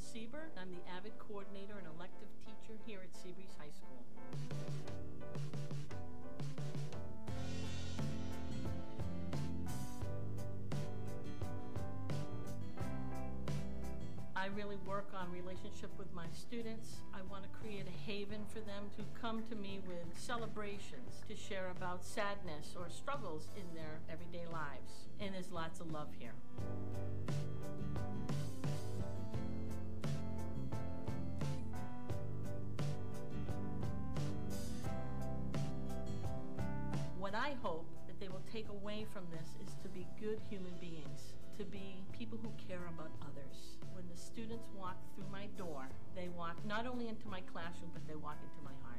Siebert. I'm the AVID coordinator and elective teacher here at Seabreeze High School. I really work on relationship with my students. I want to create a haven for them to come to me with celebrations, to share about sadness or struggles in their everyday lives. And there's lots of love here. What I hope that they will take away from this is to be good human beings, to be people who care about others. When the students walk through my door, they walk not only into my classroom, but they walk into my heart.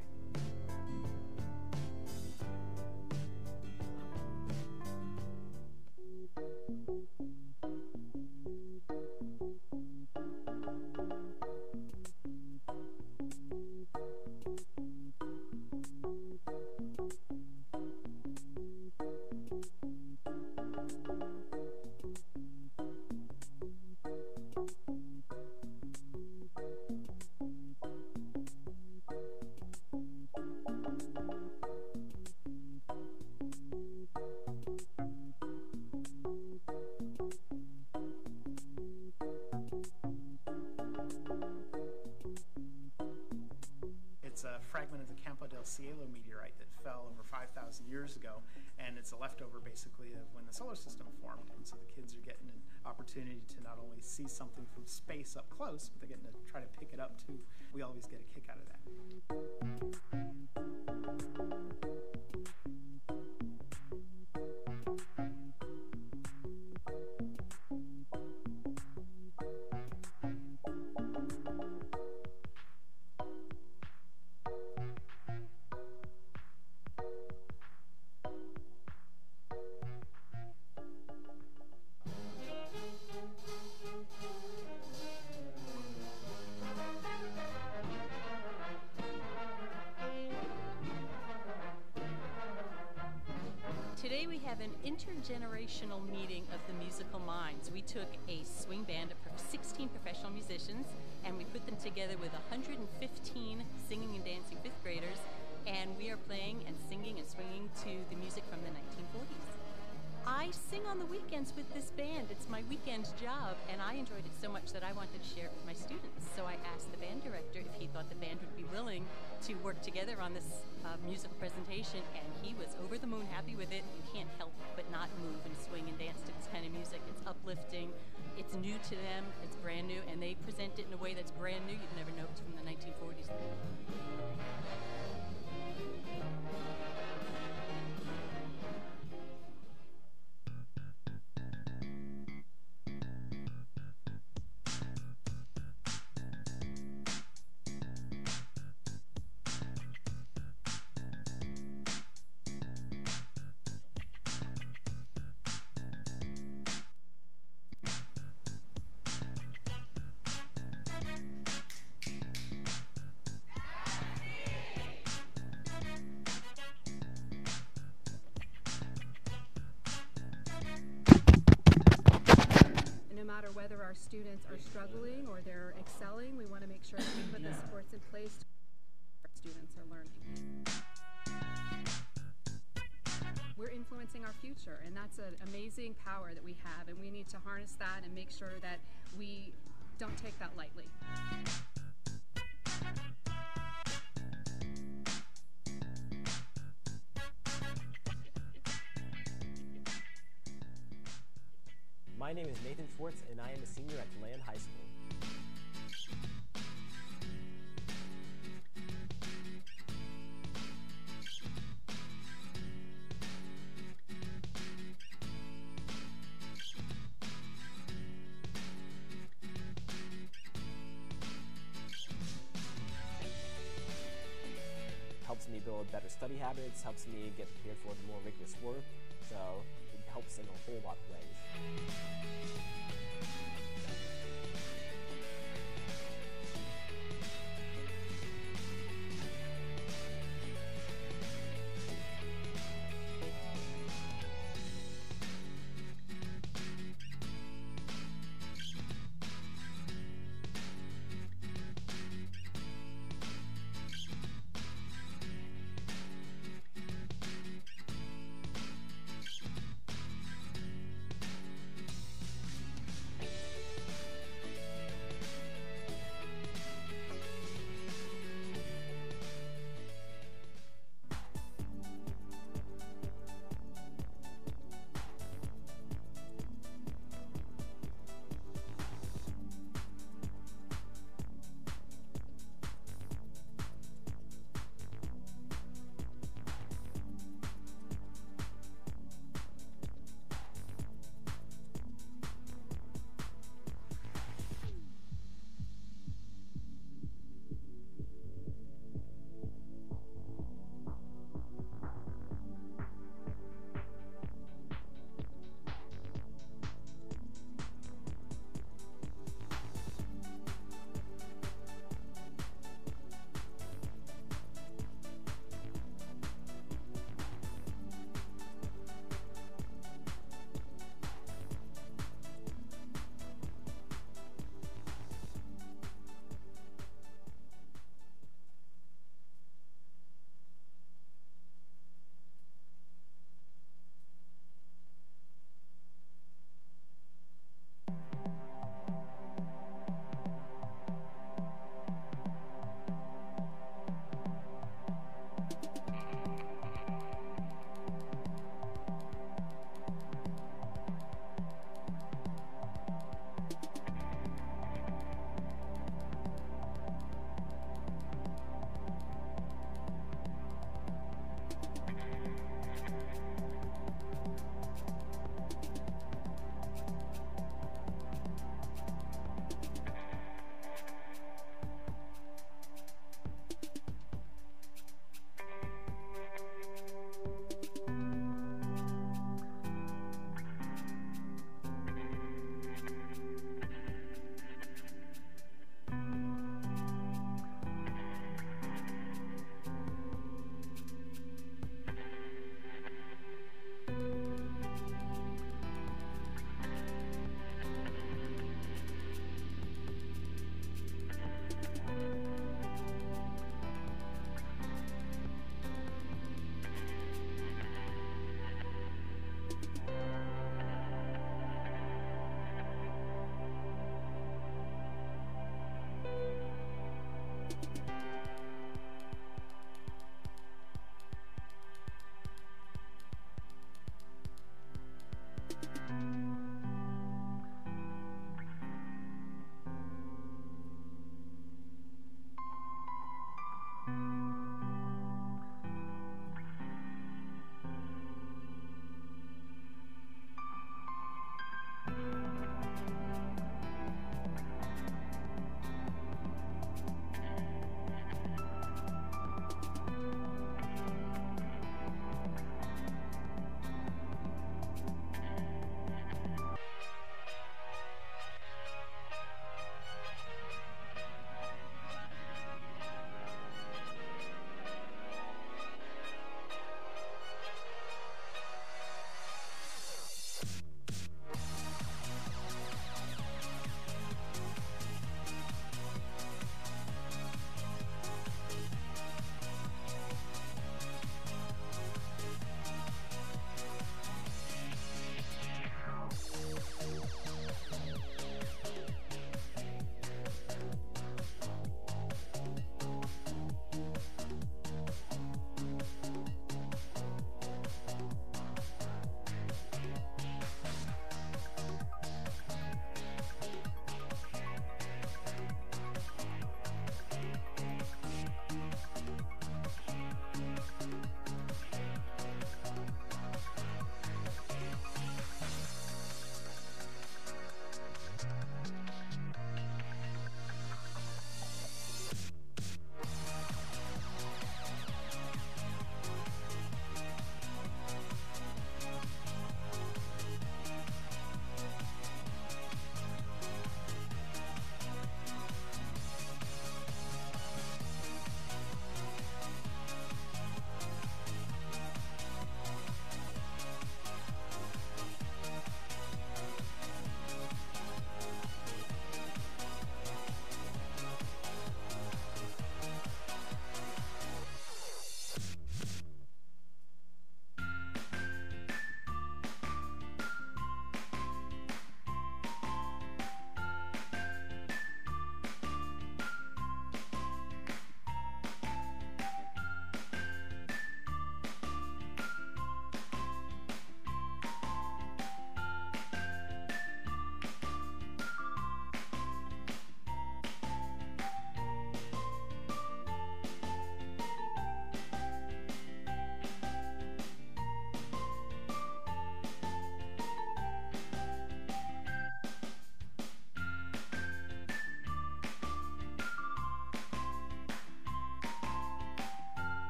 It's a fragment of the Campo del Cielo meteorite that fell over 5,000 years ago, and it's a leftover basically of when the solar system formed. And so the kids are getting an opportunity to not only see something from space up close, but they're getting to try to pick it up too. We always get a kick out of that. Today we have an intergenerational meeting of the musical minds. We took a swing band of 16 professional musicians and we put them together with 115 singing and dancing fifth graders, and we are playing and singing and swinging to the music from the 1940s. I sing on the weekends with this band. It's my weekend job, and I enjoyed it so much that I wanted to share it with my students. So I asked the band director if he thought the band would be willing to work together on this musical presentation, and he was over the moon happy with it. You can't help but not move and swing and dance to this kind of music. It's uplifting, it's new to them, it's brand new, and they present it in a way that's brand new. You'd never know it's from the 1940s. No matter whether our students are struggling or they're excelling, we want to make sure that we put the supports in place to our students are learning. We're influencing our future, and that's an amazing power that we have, and we need to harness that and make sure that we don't take that lightly. My name is Nathan Schwartz, and I am a senior at DeLand High School. Helps me build better study habits, helps me get prepared for the more rigorous work, so it helps in a whole lot of ways.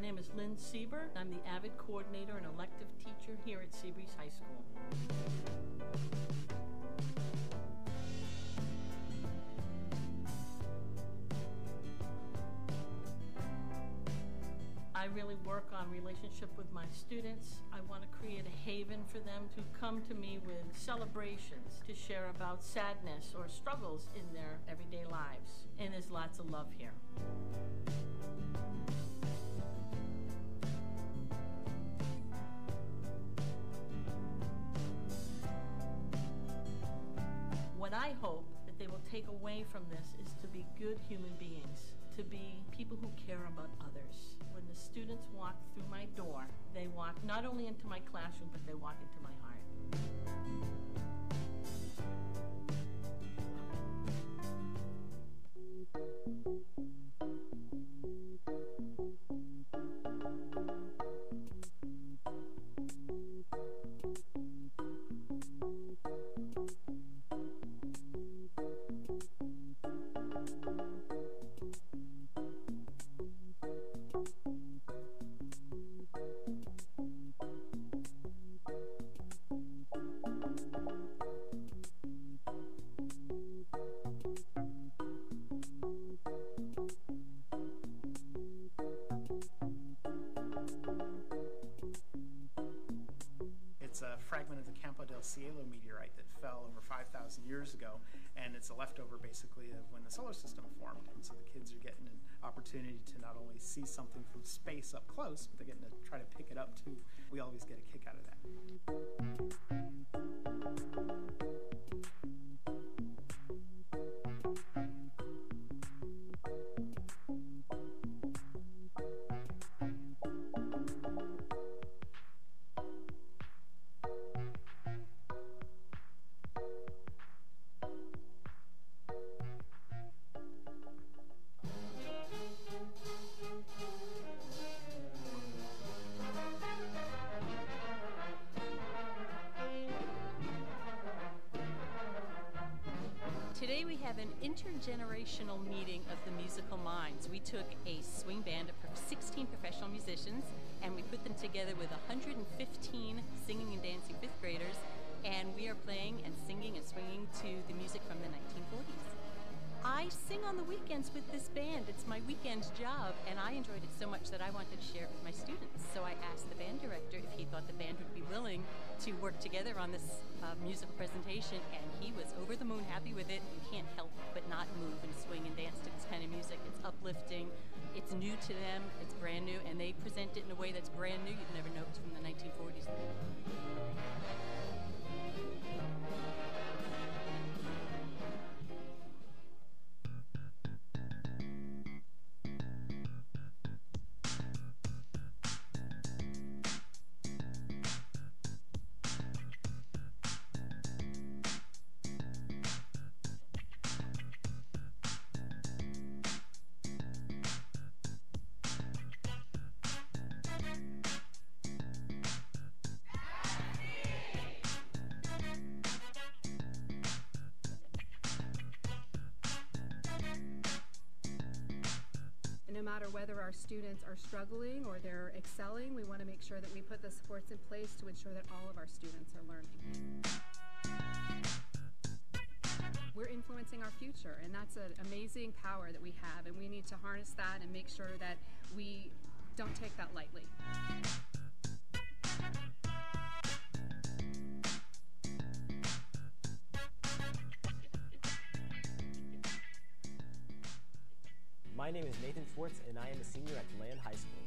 name is Lynn Sieber. I'm the AVID coordinator and elective teacher here at Seabreeze High School. I really work on relationship with my students. I want to create a haven for them to come to me with celebrations, to share about sadness or struggles in their everyday lives. And there's lots of love here. What I hope that they will take away from this is to be good human beings, to be people who care about others. When the students walk through my door, they walk not only into my classroom, but they walk into my heart. It's a fragment of the Campo del Cielo meteorite that fell over 5,000 years ago, and it's a leftover basically of when the solar system formed. And so the kids are getting an opportunity to not only see something from space up close, but they're getting to try to pick it up too. We always get a kick out of that. Today we have an intergenerational meeting of the musical minds. We took a swing band of 16 professional musicians and we put them together with 115 singing and dancing fifth graders, and we are playing and singing and swinging to the music from the 1940s. I sing on the weekends with this band. It's my weekend job, and I enjoyed it so much that I wanted to share it with my students. So I asked the band director if he thought the band would be willing to work together on this musical presentation, and he was over the moon happy with it. You can't help but not move and swing and dance to this kind of music. It's uplifting, it's new to them, it's brand new, and they present it in a way that's brand new. You'd never know it's from the 1940s. No matter whether our students are struggling or they're excelling, we want to make sure that we put the supports in place to ensure that all of our students are learning. We're influencing our future, and that's an amazing power that we have, and we need to harness that and make sure that we don't take that lightly. My name is Nathan Schwartz, and I am a senior at Land High School.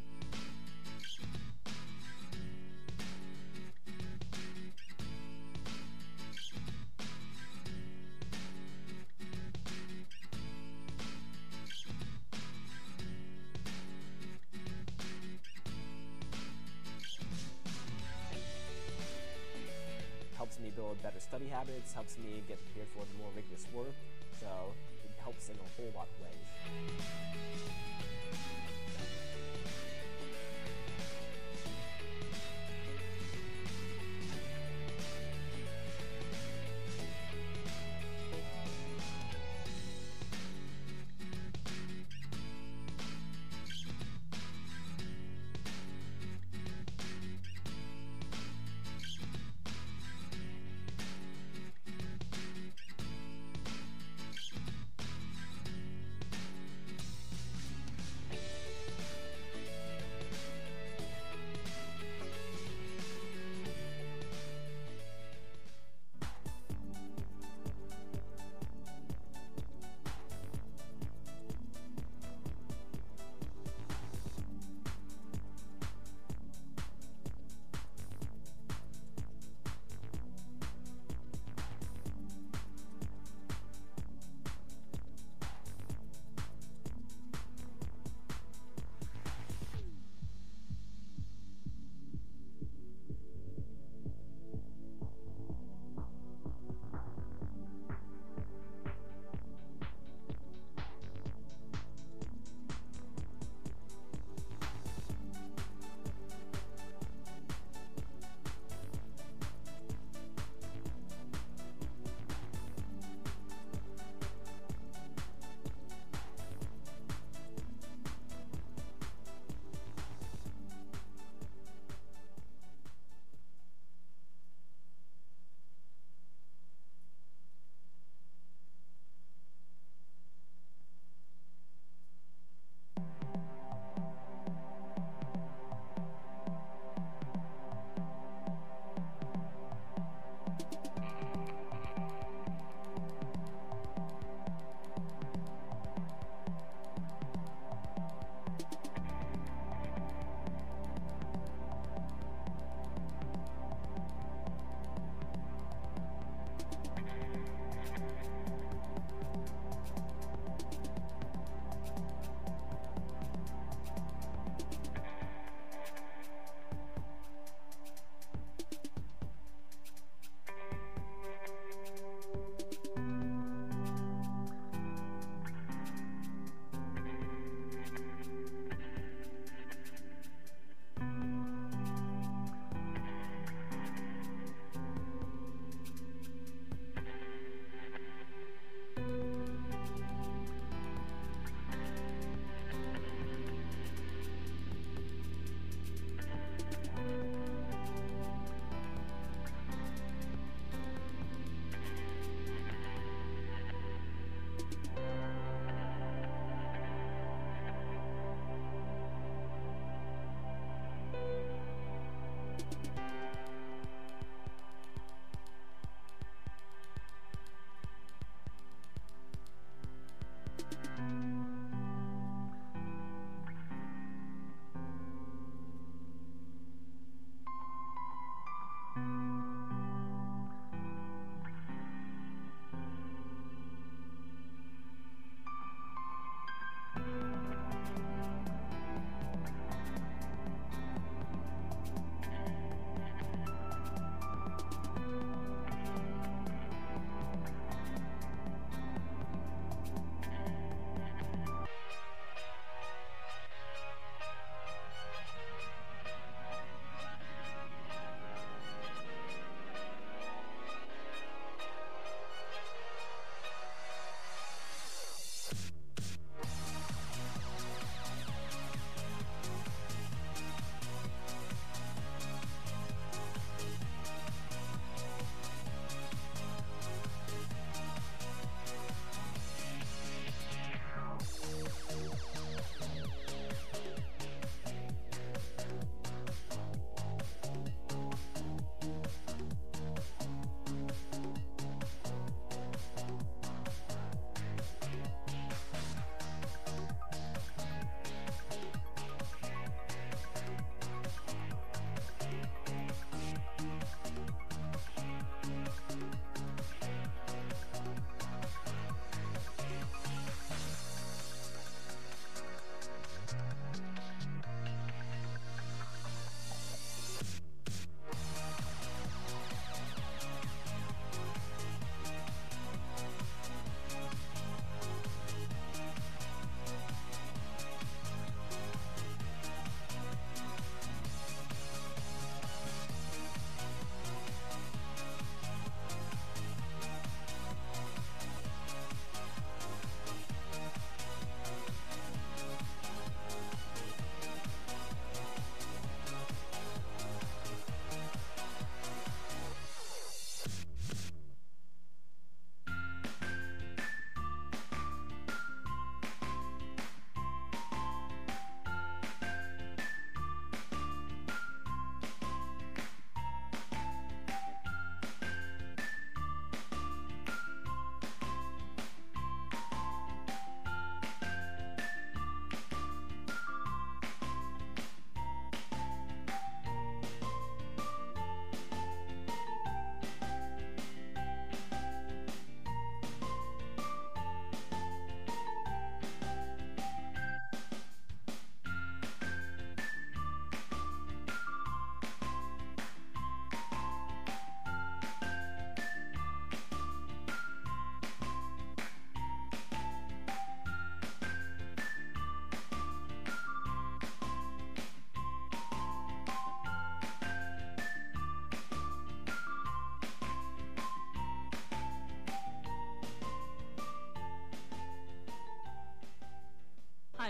Helps me build better study habits, helps me get prepared for the more rigorous work, so it helps in a whole lot of ways.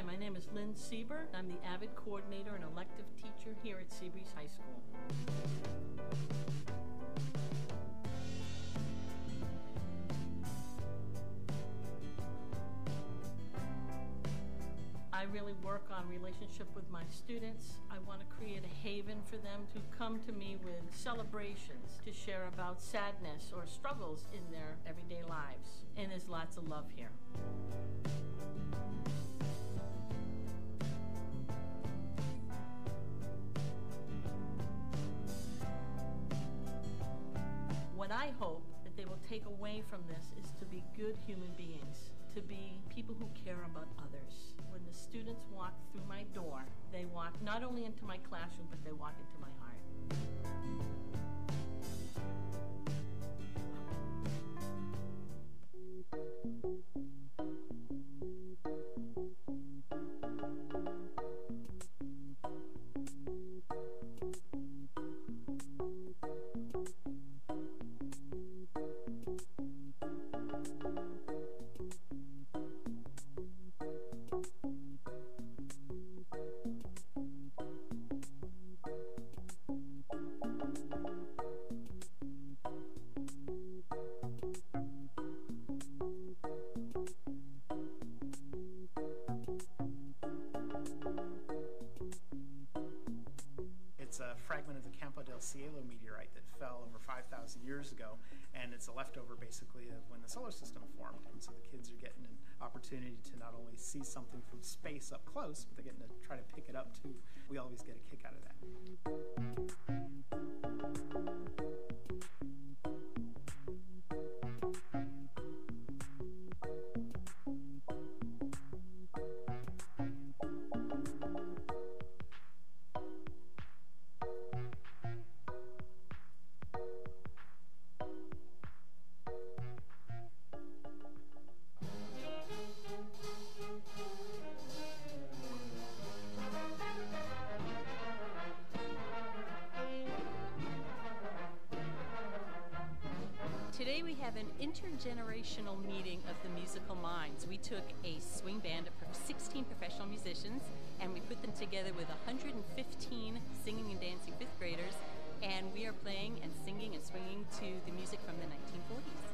my name is Lynn Sieber. I'm the AVID coordinator and elective teacher here at Seabreeze High School. I really work on relationship with my students. I want to create a haven for them to come to me with celebrations, to share about sadness or struggles in their everyday lives. And there's lots of love here. What I hope that they will take away from this is to be good human beings, to be people who care about others. When the students walk through my door, they walk not only into my classroom, but they walk into my heart. It's a fragment of the Campo del Cielo meteorite that fell over 5,000 years ago, and it's a leftover basically of when the solar system formed. And so the kids are getting an opportunity to not only see something from space up close, but they're getting to try to pick it up too. We always get a kick out of that. Today we have an intergenerational meeting of the musical minds. We took a swing band of 16 professional musicians and we put them together with 115 singing and dancing fifth graders, and we are playing and singing and swinging to the music from the 1940s.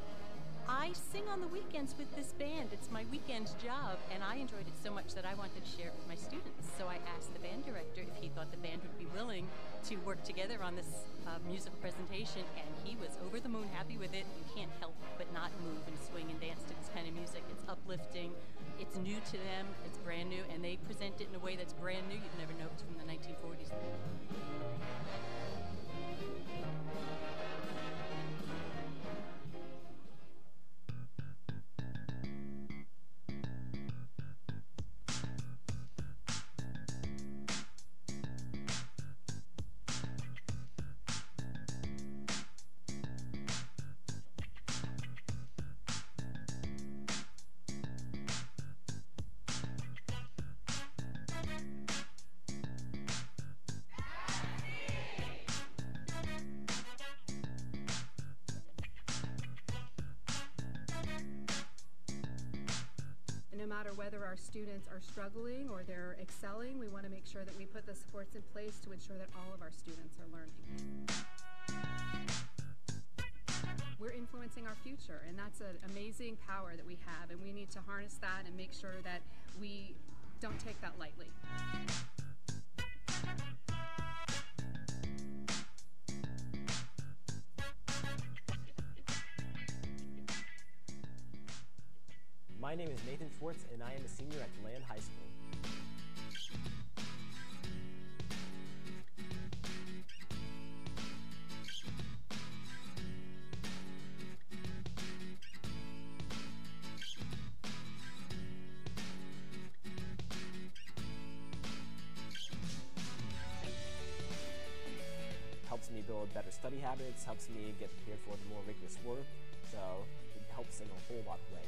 I sing on the weekends with this band. It's my weekend job, and I enjoyed it so much that I wanted to share it with my students. So I asked the band director if he thought the band would be willing to work together on this musical presentation, and he was over the moon happy with it. You can't help but not move and swing and dance to this kind of music. It's uplifting, it's new to them, it's brand new, and they present it in a way that's brand new. You'd never know it's from the 1940s. No matter whether our students are struggling or they're excelling, we want to make sure that we put the supports in place to ensure that all of our students are learning. We're influencing our future, and that's an amazing power that we have, and we need to harness that and make sure that we don't take that lightly. My name is Nathan Schwartz, and I am a senior at Land High School. Helps me build better study habits, helps me get prepared for the more rigorous work, so it helps in a whole lot of ways.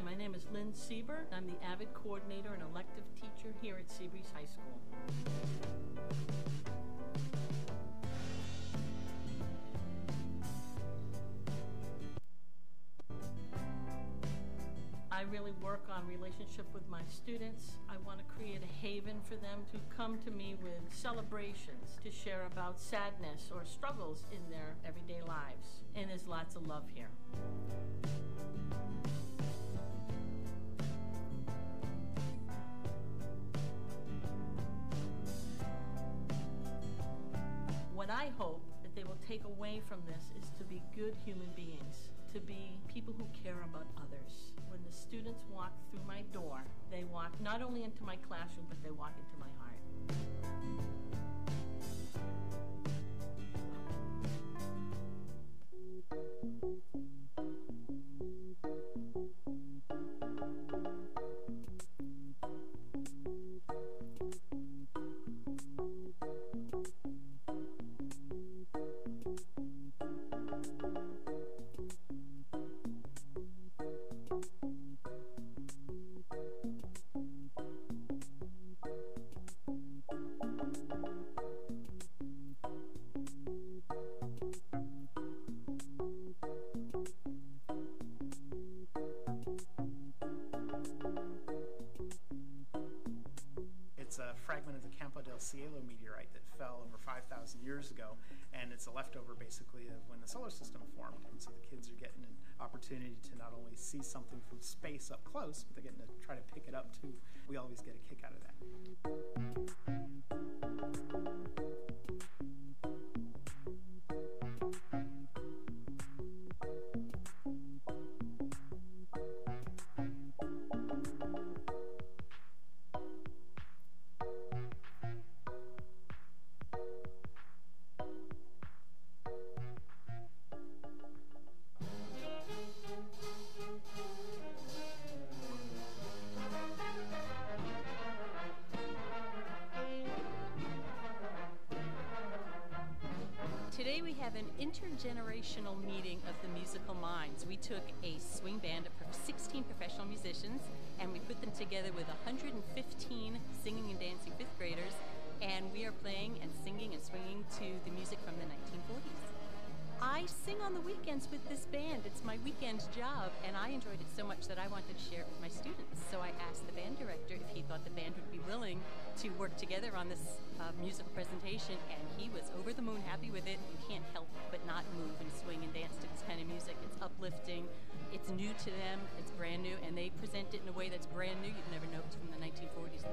Hi, my name is Lynn Sieber. I'm the AVID coordinator and elective teacher here at Seabreeze High School. I really work on relationship with my students. I want to create a haven for them to come to me with celebrations, to share about sadness or struggles in their everyday lives. And there's lots of love here. What I hope that they will take away from this is to be good human beings, to be people who care about others. When the students walk through my door, they walk not only into my classroom, but they walk into my heart. It's a fragment of the Campo del Cielo meteorite that fell over 5,000 years ago, and it's a leftover basically of when the solar system formed. And so the kids are getting an opportunity to not only see something from space up close, but they're getting to try to pick it up too. We always get a kick out of that. Today we have an intergenerational meeting of the musical minds. We took a swing band of 16 professional musicians and we put them together with 115 singing and dancing fifth graders, and we are playing and singing and swinging to the music from the 1940s. I sing on the weekends with this band. It's my weekend job, and I enjoyed it so much that I wanted to share it with my students. So I asked the band director if he thought the band would be willing to work together on this musical presentation, and he was over the moon happy with it. You can't help but not move and swing and dance to this kind of music. It's uplifting, it's new to them, it's brand new, and they present it in a way that's brand new. You'd never know it's from the 1940s.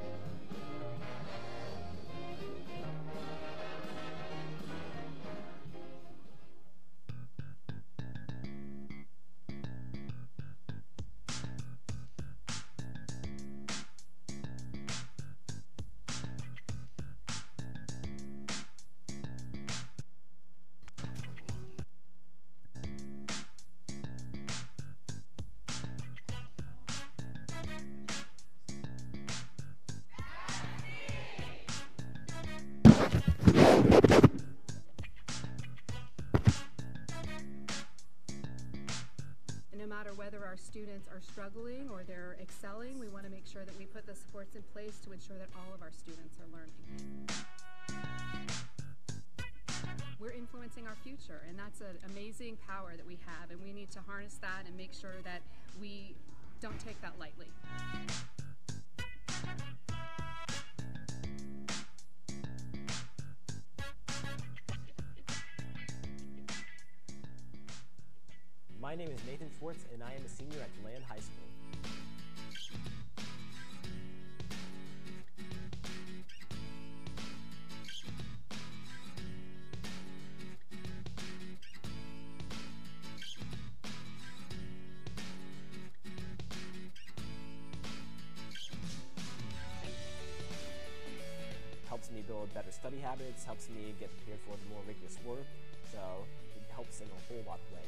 No matter whether our students are struggling or they're excelling, we want to make sure that we put the supports in place to ensure that all of our students are learning. We're influencing our future, and that's an amazing power that we have, and we need to harness that and make sure that we don't take that lightly. My name is Nathan Schwartz, and I am a senior at Land High School. Helps me build better study habits, helps me get prepared for the more rigorous work, so it helps in a whole lot of ways.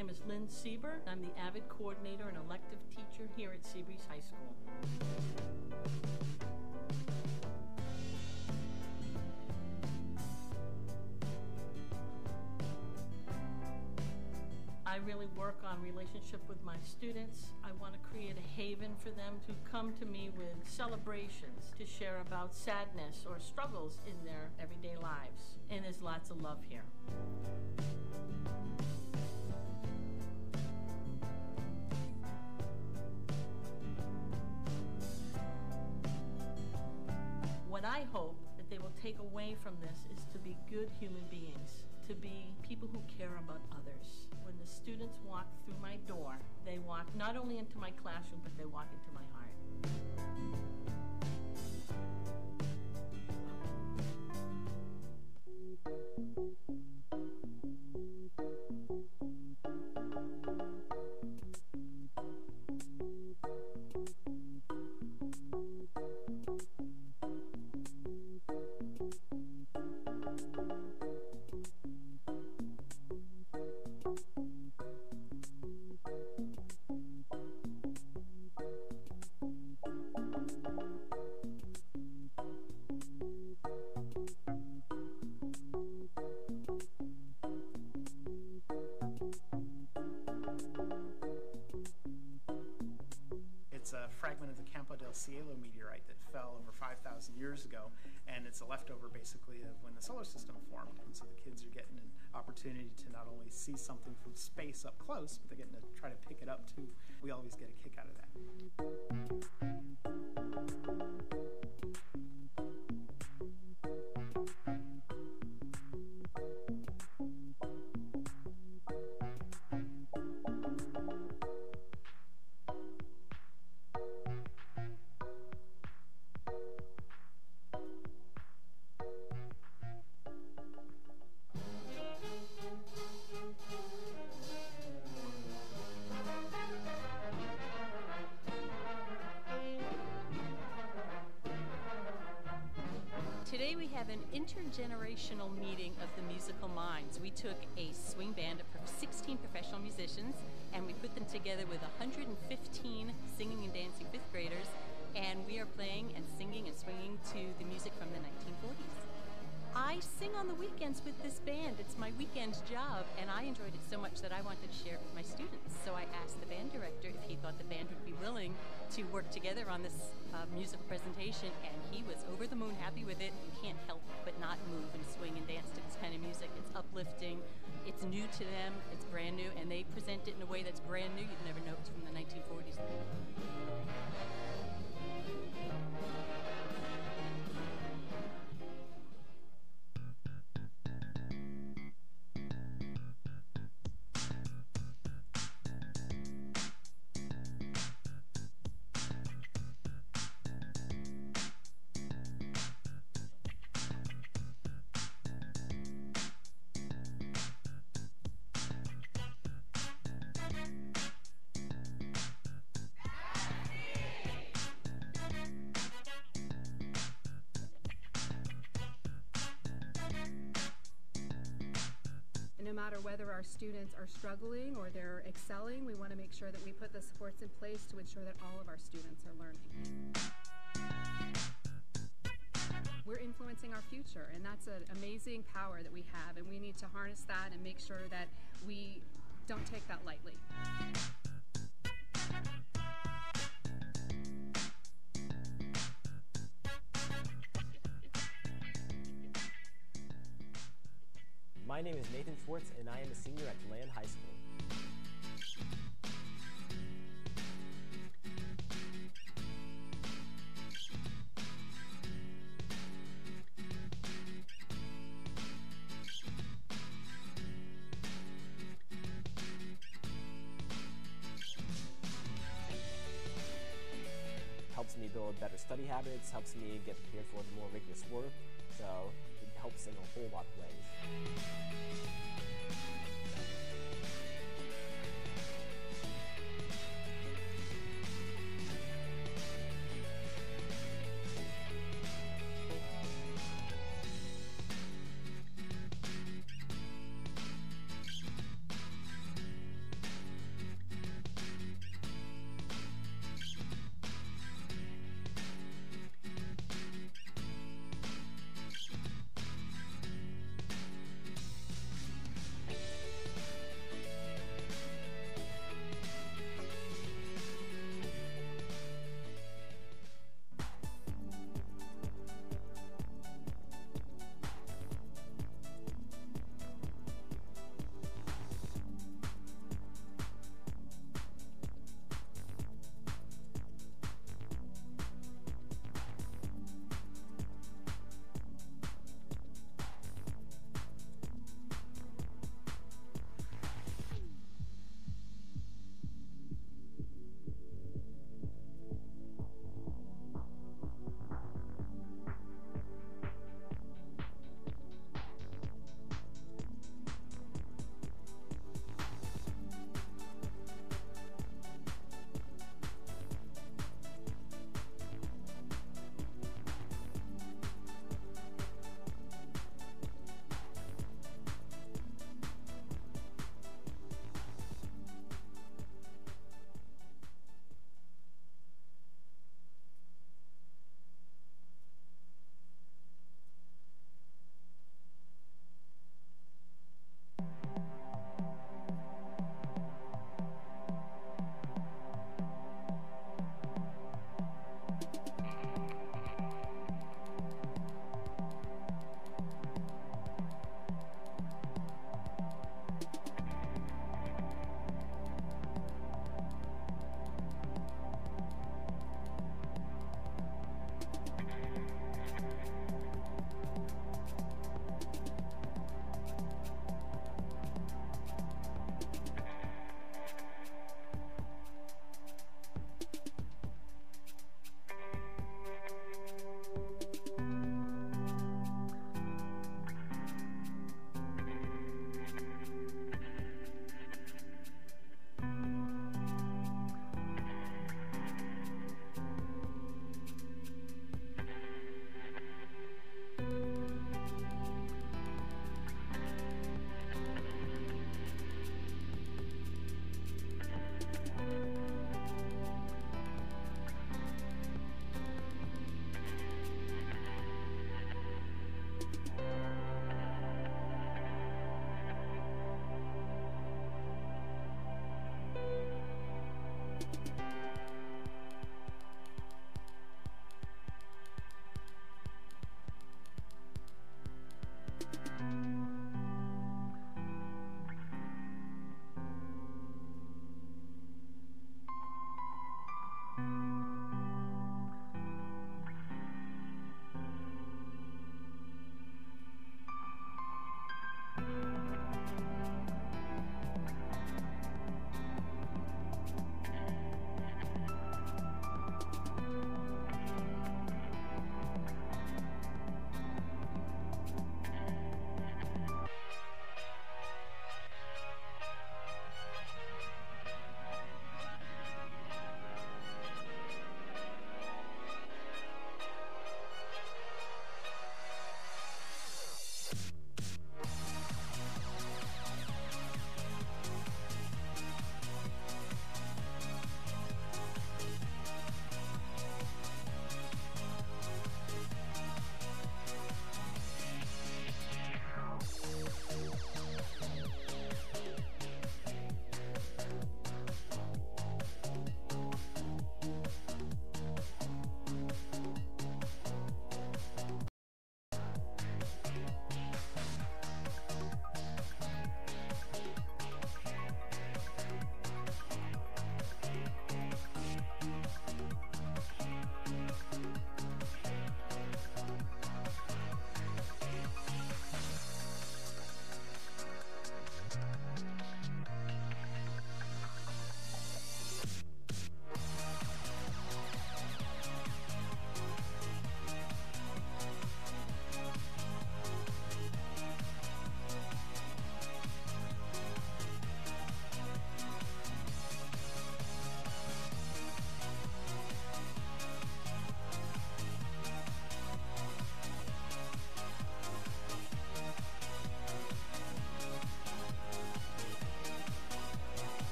name is Lynn Sieber. I'm the AVID coordinator and elective teacher here at Seabreeze High School. I really work on relationship with my students. I want to create a haven for them to come to me with celebrations, to share about sadness or struggles in their everyday lives. And there's lots of love here. What I hope that they will take away from this is to be good human beings, to be people who care about others. When the students walk through my door, they walk not only into my classroom, but they walk into my heart. It's a fragment of the Campo del Cielo meteorite that fell over 5,000 years ago, and it's a leftover basically of when the solar system formed. And so the kids are getting an opportunity to not only see something from space up close, but they're getting to try to pick it up too. We always get a kick out of that. Today we have an intergenerational meeting of the musical minds. We took a swing band of 16 professional musicians and we put them together with 115 singing and dancing fifth graders, and we are playing and singing and swinging to the music from the 1940s. I sing on the weekends with this band. It's my weekend job, and I enjoyed it so much that I wanted to share it with my students. So I asked the band director if he thought the band would be willing to work together on this musical presentation, and he was over the moon happy with it. You can't help but not move and swing and dance to this kind of music. It's uplifting, it's new to them, it's brand new, and they present it in a way that's brand new. You'd never know it's from the 1940s. No matter whether our students are struggling or they're excelling, we want to make sure that we put the supports in place to ensure that all of our students are learning. We're influencing our future, and that's an amazing power that we have, and we need to harness that and make sure that we don't take that lightly. My name is Nathan Schwartz, and I am a senior at Land High School. Helps me build better study habits, helps me get prepared for the more rigorous work, so it helps in a whole lot of ways.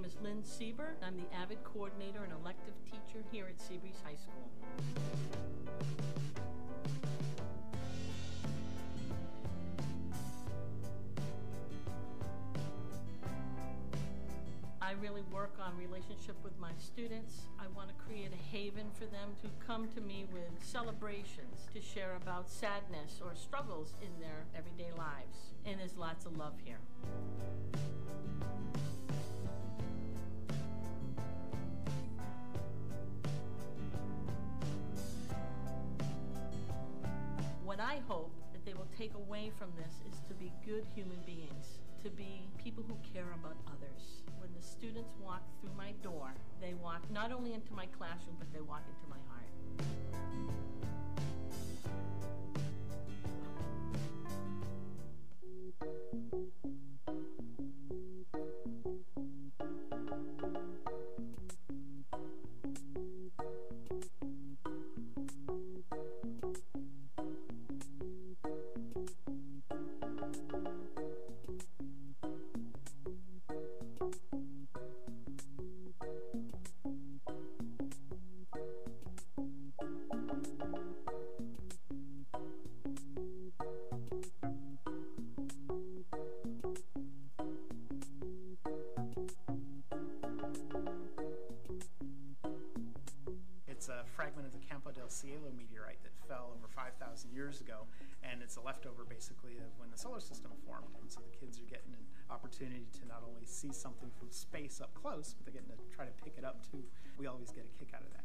is Lynn Sieber. I'm the AVID coordinator and elective teacher here at Seabreeze High School. I really work on relationship with my students. I want to create a haven for them to come to me with celebrations, to share about sadness or struggles in their everyday lives. And there's lots of love here. What I hope that they will take away from this is to be good human beings, to be people who care about others. When the students walk through my door, they walk not only into my classroom, but they walk into my heart. It's a fragment of the Campo del Cielo meteorite that fell over 5,000 years ago, and it's a leftover basically of when the solar system formed. And so the kids are getting an opportunity to not only see something from space up close, but they're getting to try to pick it up too. We always get a kick out of that.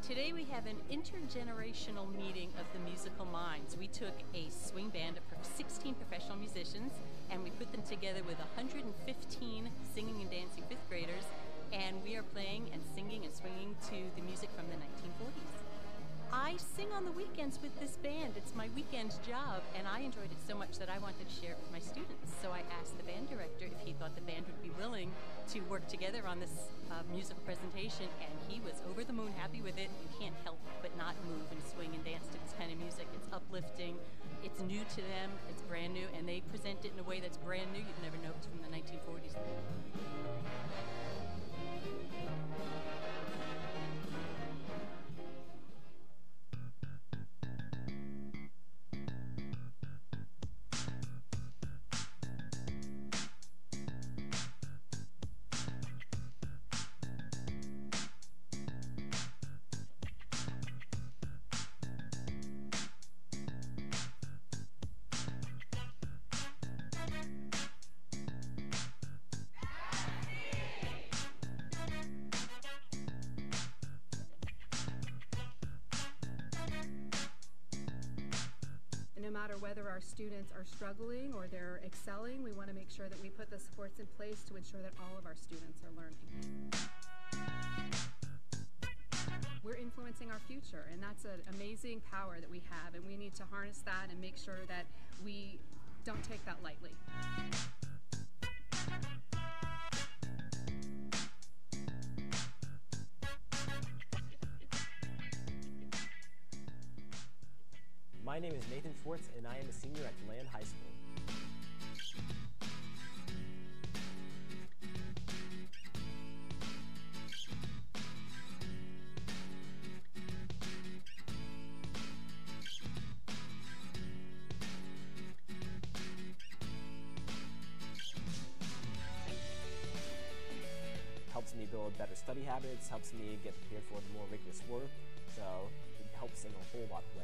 Today we have an intergenerational meeting of the musical minds. We took a swing band of 16 professional musicians and we put them together with 115 singing and dancing fifth graders, and we are playing and singing and swinging to the music from the 1940s. I sing on the weekends with this band. It's my weekend job, and I enjoyed it so much that I wanted to share it with my students. So I asked the band director if he thought the band would be willing to work together on this musical presentation, and he was over the moon happy with it. You can't help but not move and swing and dance to this kind of music. It's uplifting, it's new to them, it's brand new, and they present it in a way that's brand new. You'd never know it's from the 1940s. No matter whether our students are struggling or they're excelling, we want to make sure that we put the supports in place to ensure that all of our students are learning. We're influencing our future, and that's an amazing power that we have, and we need to harness that and make sure that we don't take that lightly. My name is Nathan Schwartz, and I am a senior at Land High School. Helps me build better study habits, helps me get prepared for the more rigorous work, so it helps in a whole lot of ways.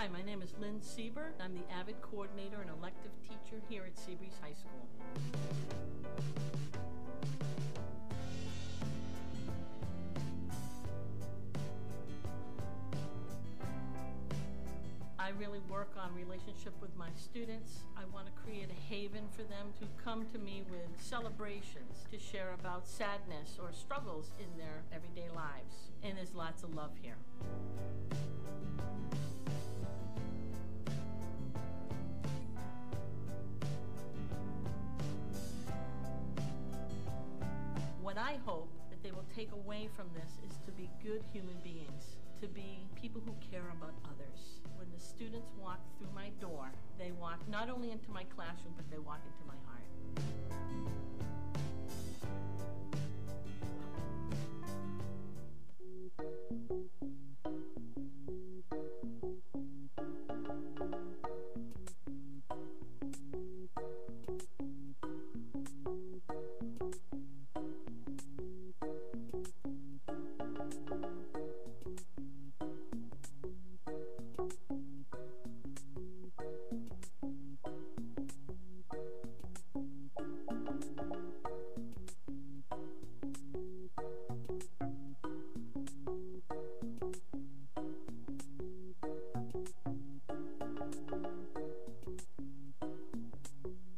Hi, my name is Lynn Sieber. I'm the AVID coordinator and elective teacher here at Seabreeze High School. I really work on relationship with my students. I want to create a haven for them to come to me with celebrations, to share about sadness or struggles in their everyday lives. And there's lots of love here. What I hope that they will take away from this is to be good human beings, to be people who care about others. When the students walk through my door, they walk not only into my classroom, but they walk into my heart.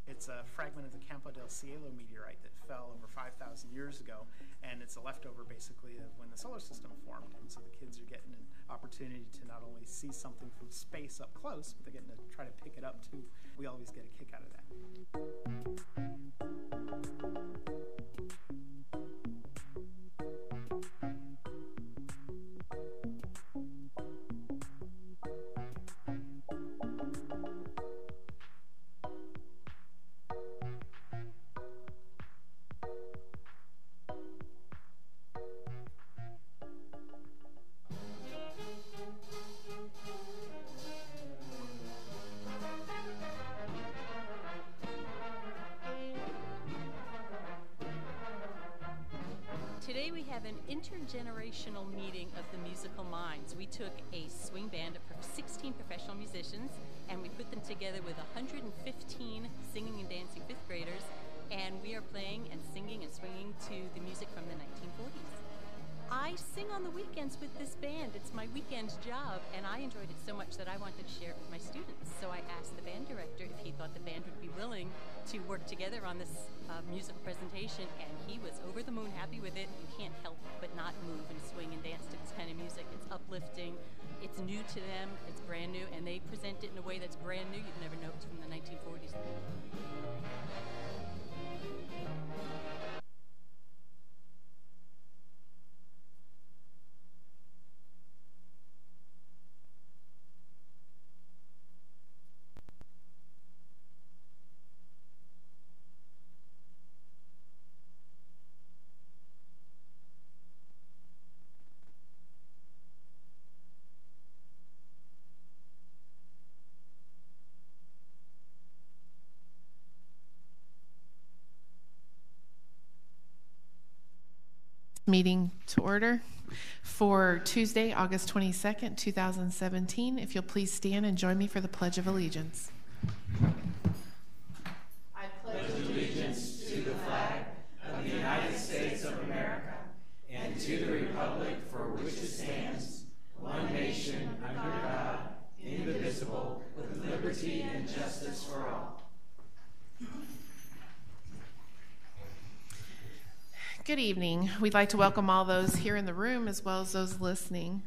It's a fragment of the Campo del Cielo meteorite that fell over 5,000 years ago, and it's a leftover basically of when the solar system formed. And so the kids are getting an opportunity to not only see something from space up close, but they're getting to try to pick it up too. We always get a kick out of that. Today we have an intergenerational meeting of the musical minds. We took a swing band of 16 professional musicians and we put them together with 115 singing and dancing fifth graders, and we are playing and singing and swinging to the music from the 1940s. I sing on the weekends with this band. It's my weekend job, and I enjoyed it so much that I wanted to share it with my students. So I asked the band director if he thought the band would be willing to work together on this musical presentation, and he was over the moon happy with it. You can't help but not move and swing and dance to this kind of music. It's uplifting, it's new to them, it's brand new, and they present it in a way that's brand new. You'd never know it's from the 1940s. Meeting to order for Tuesday, August 22nd, 2017. If you'll please stand and join me for the Pledge of Allegiance. I pledge allegiance to the flag of the United States of America and to the republic for which it stands, one nation under God, indivisible, with liberty and justice for all. Good evening. We'd like to welcome all those here in the room as well as those listening.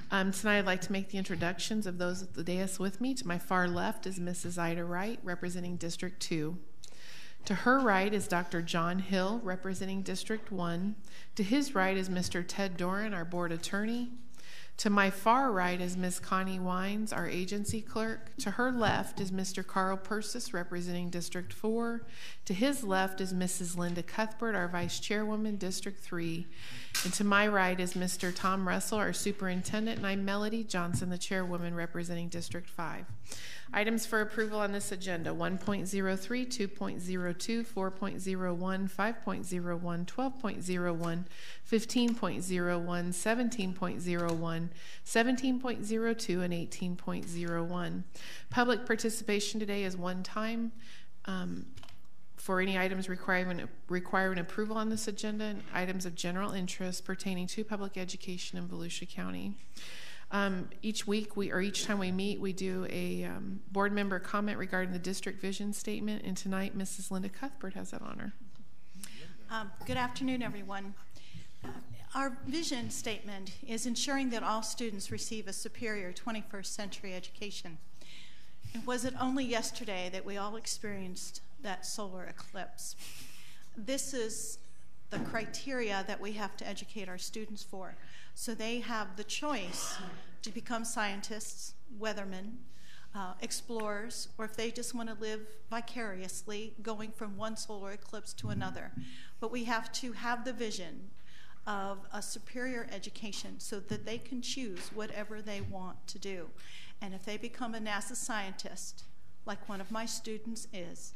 Tonight I'd like to make the introductions of those at the dais with me. To my far left is Mrs. Ida Wright, representing District 2. To her right is Dr. John Hill, representing District 1. To his right is Mr. Ted Doran, our board attorney. To my far right is Ms. Connie Wines, our agency clerk. To her left is Mr. Carl Persis, representing District 4. To his left is Mrs. Linda Cuthbert, our vice chairwoman, District 3. And to my right is Mr. Tom Russell, our superintendent, and I'm Melody Johnson, the chairwoman, representing District 5. Items for approval on this agenda: 1.03, 2.02, 4.01, 5.01, 12.01, 15.01, 17.01, 17.02, and 18.01. Public participation today is one time for any items requiring approval on this agenda, and items of general interest pertaining to public education in Volusia County. Each time we meet, we do a board member comment regarding the district vision statement, and tonight Mrs. Linda Cuthbert has that honor. Good afternoon, everyone. Our vision statement is ensuring that all students receive a superior 21st century education. And was it only yesterday that we all experienced that solar eclipse? This is the criteria that we have to educate our students for. So they have the choice to become scientists, weathermen, explorers, or if they just want to live vicariously, going from one solar eclipse to another. But we have to have the vision of a superior education so that they can choose whatever they want to do. And if they become a NASA scientist, like one of my students is,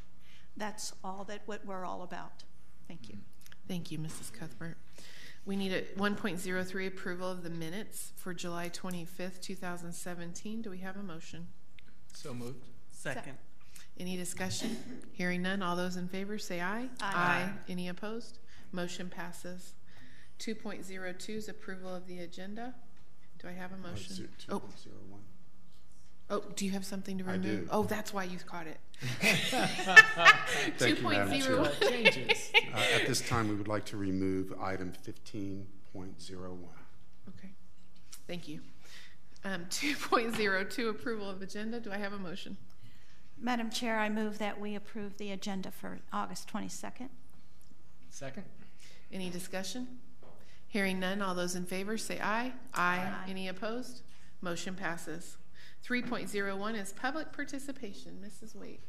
that's all that what we're all about. Thank you. Thank you, Mrs. Cuthbert. We need a 1.03 approval of the minutes for July 25th, 2017. Do we have a motion? So moved. Second. Any discussion? Hearing none, all those in favor say aye. Aye. Any opposed? Motion passes. 2.02 is approval of the agenda. Do I have a motion? 2.01. Oh, do you have something to remove? I do. Oh, that's why you caught it. Thank you, Madam Chair. 2.0 changes. At this time, we would like to remove item 15.01. Okay, thank you. 2.02 approval of agenda. Do I have a motion? Madam Chair, I move that we approve the agenda for August 22nd. Second. Any discussion? Hearing none, all those in favor say aye. Aye. Any opposed? Motion passes. 3.01 is public participation. Mrs. Waite.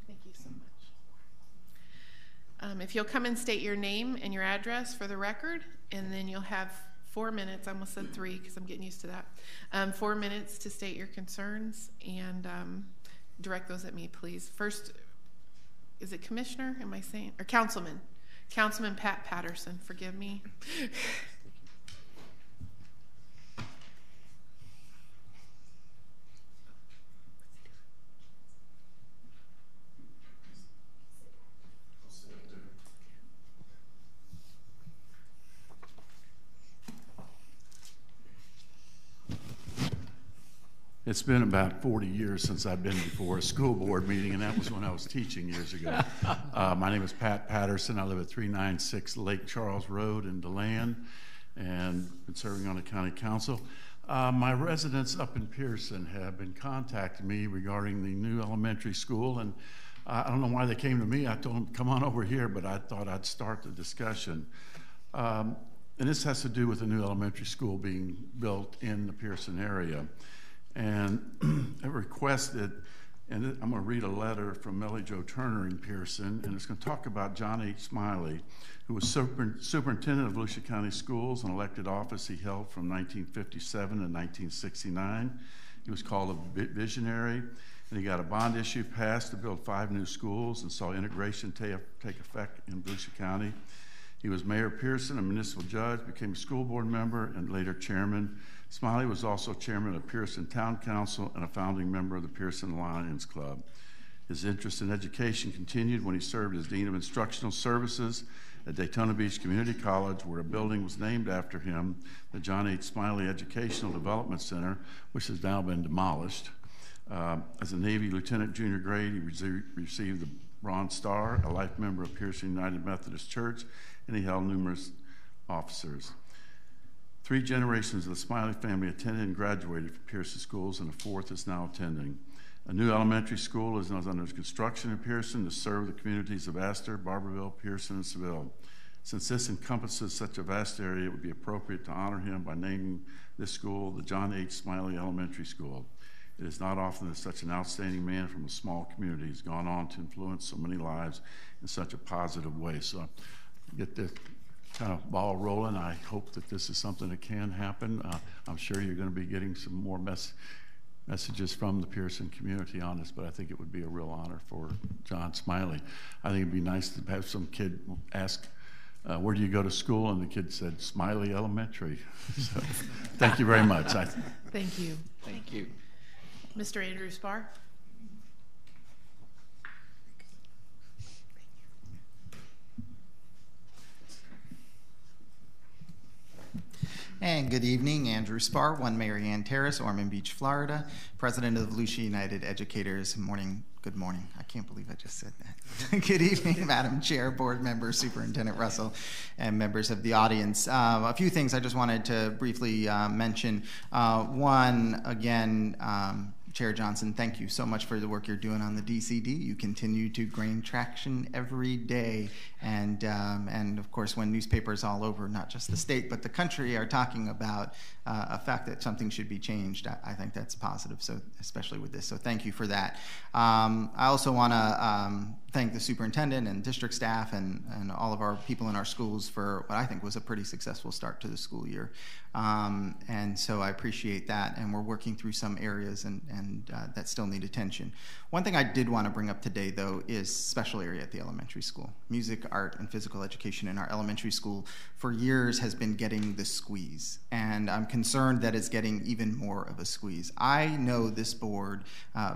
Thank you so much. If you'll come and state your name and your address for the record, and then you'll have 4 minutes. I almost said 3 because I'm getting used to that. 4 minutes to state your concerns and direct those at me, please. First, is it Commissioner? Am I saying? Or Councilman? Councilman Pat Patterson, forgive me. It's been about 40 years since I've been before a school board meeting, and that was when I was teaching years ago. My name is Pat Patterson. I live at 396 Lake Charles Road in DeLand, and been serving on the county council. My residents up in Pearson have been contacting me regarding the new elementary school, and I don't know why they came to me. I told them, come on over here, but I thought I'd start the discussion. And this has to do with the new elementary school being built in the Pearson area. And I requested, and I'm going to read a letter from Melly Jo Turner in Pearson, and it's going to talk about John H. Smiley, who was superintendent of Volusia County Schools, an elected office he held from 1957 to 1969. He was called a visionary, and he got a bond issue passed to build 5 new schools and saw integration take effect in Volusia County. He was Mayor of Pearson, a municipal judge, became a school board member, and later chairman. Smiley was also chairman of Pearson Town Council and a founding member of the Pearson Lions Club. His interest in education continued when he served as Dean of Instructional Services at Daytona Beach Community College, where a building was named after him, the John H. Smiley Educational Development Center, which has now been demolished. As a Navy lieutenant junior grade, he received the Bronze Star, a life member of Pearson United Methodist Church, and he held numerous officers. 3 generations of the Smiley family attended and graduated from Pearson schools, and a 4th is now attending. A new elementary school is under construction in Pearson to serve the communities of Astor, Barberville, Pearson, and Seville. Since this encompasses such a vast area, it would be appropriate to honor him by naming this school the John H. Smiley Elementary School. It is not often that such an outstanding man from a small community has gone on to influence so many lives in such a positive way. So get this kind of ball rolling. I hope that this is something that can happen. I'm sure you're going to be getting some more messages from the Pearson community on this, but I think it would be a real honor for John Smiley. I think it'd be nice to have some kid ask, where do you go to school? And the kid said, Smiley Elementary. So, thank you very much. Thank you. Thank you. Mr. Andrew Spar. And good evening, Andrew Spar, 1 Marianne Terrace, Ormond Beach, Florida, president of the Volusia United Educators. Good morning. I can't believe I just said that. Good evening, Madam Chair, board members, Superintendent Russell, and members of the audience. A few things I just wanted to briefly mention. One, again, Chair Johnson, thank you so much for the work you're doing on the DCD. You continue to gain traction every day. And of course, when newspapers all over, not just the state, but the country are talking about a fact that something should be changed, I think that's positive, so especially with this. So thank you for that. I also want to thank the superintendent and district staff and all of our people in our schools for what I think was a pretty successful start to the school year. And so I appreciate that, and we're working through some areas and that still need attention. One thing I did want to bring up today, though, is special area at the elementary school. Music, art, and physical education in our elementary school for years has been getting the squeeze, and I'm concerned that it's getting even more of a squeeze. I know this board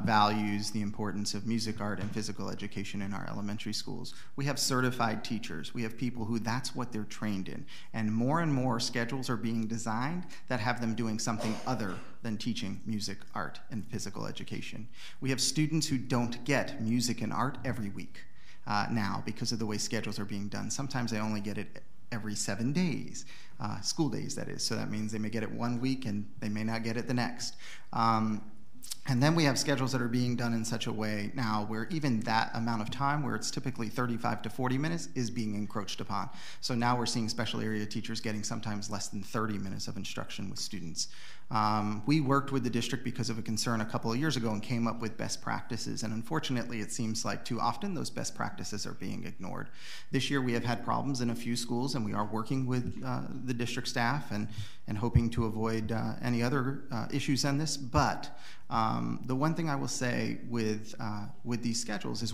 values the importance of music, art, and physical education in our elementary schools. We have certified teachers. We have people who that's what they're trained in, and more schedules are being designed that have them doing something other than teaching music, art, and physical education. We have students who don't get music and art every week now because of the way schedules are being done. Sometimes they only get it every 7 days, school days that is, so that means they may get it 1 week and they may not get it the next. And then we have schedules that are being done in such a way now where even that amount of time, where it's typically 35 to 40 minutes, is being encroached upon. So now we're seeing special area teachers getting sometimes less than 30 minutes of instruction with students. We worked with the district because of a concern a couple of years ago and came up with best practices. And unfortunately, it seems like too often those best practices are being ignored. This year we have had problems in a few schools, and we are working with the district staff and hoping to avoid any other issues on this. But the one thing I will say with these schedules is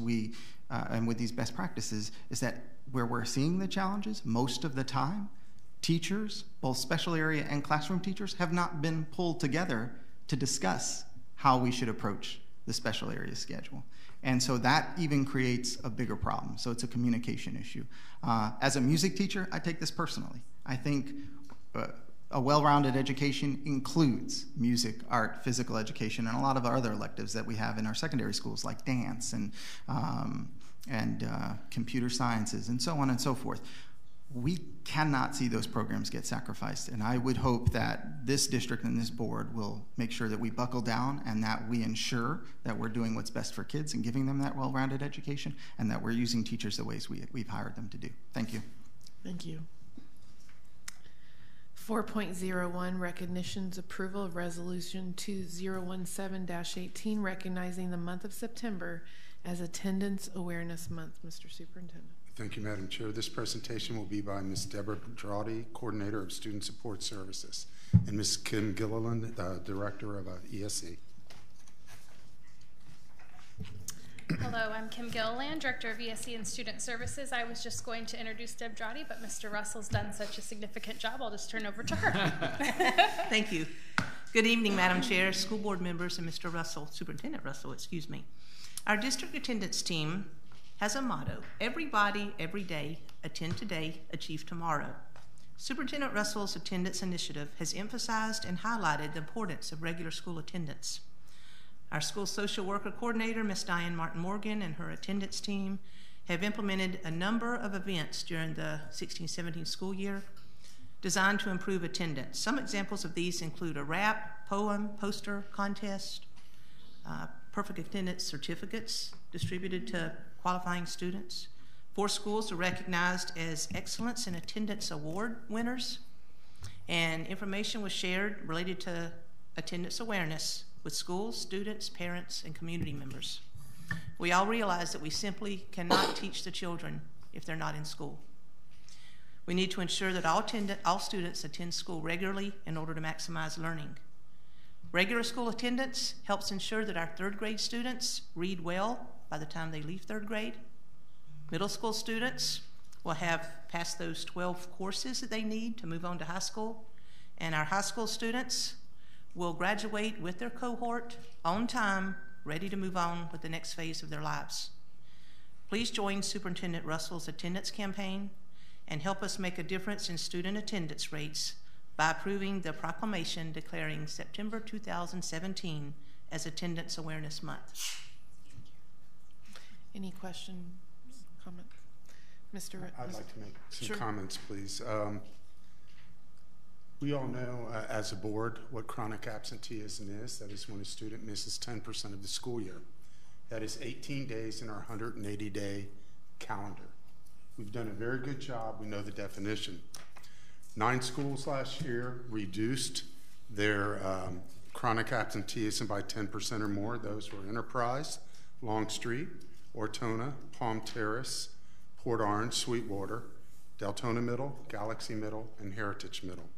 and with these best practices is that where we're seeing the challenges most of the time, teachers, both special area and classroom teachers, have not been pulled together to discuss how we should approach the special area schedule. And so that even creates a bigger problem. So it's a communication issue. As a music teacher, I take this personally. I think a well-rounded education includes music, art, physical education, and a lot of our other electives that we have in our secondary schools, like dance and computer sciences and so on and so forth. We cannot see those programs get sacrificed, and I would hope that this district and this board will make sure that we buckle down and that we ensure that we're doing what's best for kids and giving them that well-rounded education, and that we're using teachers the ways we've hired them to do. Thank you. Thank you. 4.01, recognitions, approval of resolution 2017-18, recognizing the month of September as Attendance Awareness Month. Mr. Superintendent. Thank you, Madam Chair. This presentation will be by Ms. Deborah Pedrati, Coordinator of Student Support Services, and Ms. Kim Gilliland, Director of ESE. Hello, I'm Kim Gilliland, Director of ESE and Student Services. I was just going to introduce Deb Drotty, but Mr. Russell's done such a significant job, I'll just turn over to her. Thank you. Good evening, Madam Chair, school board members, and Mr. Russell, Superintendent Russell, excuse me. Our district attendance team has a motto: everybody, every day, attend today, achieve tomorrow. Superintendent Russell's attendance initiative has emphasized and highlighted the importance of regular school attendance. Our school social worker coordinator, Ms. Diane Martin Morgan, and her attendance team have implemented a number of events during the 16-17 school year designed to improve attendance. Some examples of these include a rap, poem, poster contest, perfect attendance certificates distributed to qualifying students. 4 schools are recognized as Excellence in Attendance Award winners, and information was shared related to attendance awareness with schools, students, parents, and community members. We all realize that we simply cannot teach the children if they're not in school. We need to ensure that all students attend school regularly in order to maximize learning. Regular school attendance helps ensure that our 3rd grade students read well by the time they leave 3rd grade. Middle school students will have passed those 12 courses that they need to move on to high school, and our high school students will graduate with their cohort on time, ready to move on with the next phase of their lives. Please join Superintendent Russell's attendance campaign and help us make a difference in student attendance rates by approving the proclamation declaring September 2017 as Attendance Awareness Month. Any questions, comments? I'd like to make some comments, please. We all know as a board what chronic absenteeism is. That is when a student misses 10% of the school year. That is 18 days in our 180-day calendar. We've done a very good job. We know the definition. 9 schools last year reduced their chronic absenteeism by 10% or more. Those were Enterprise, Longstreet, Ortona, Palm Terrace, Port Orange, Sweetwater, Deltona Middle, Galaxy Middle, and Heritage Middle.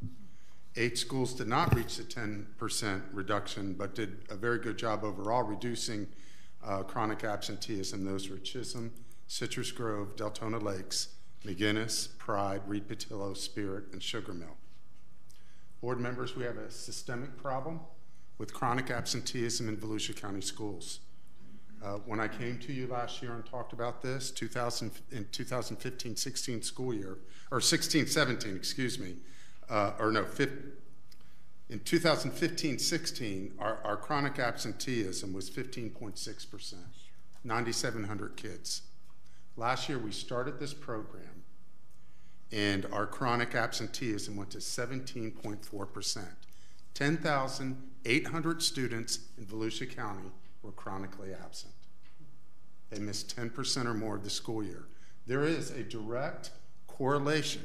8 schools did not reach the 10% reduction, but did a very good job overall reducing chronic absenteeism. Those were Chisholm, Citrus Grove, Deltona Lakes, McGinnis, Pride, Reed Patillo, Spirit, and Sugar Mill. Board members, we have a systemic problem with chronic absenteeism in Volusia County schools. When I came to you last year and talked about this, in 2015-16 school year, or 16-17, excuse me, in 2015-16, our chronic absenteeism was 15.6%, 9,700 kids. Last year, we started this program, and our chronic absenteeism went to 17.4%, 10,800 students in Volusia County were chronically absent. They missed 10% or more of the school year. There is a direct correlation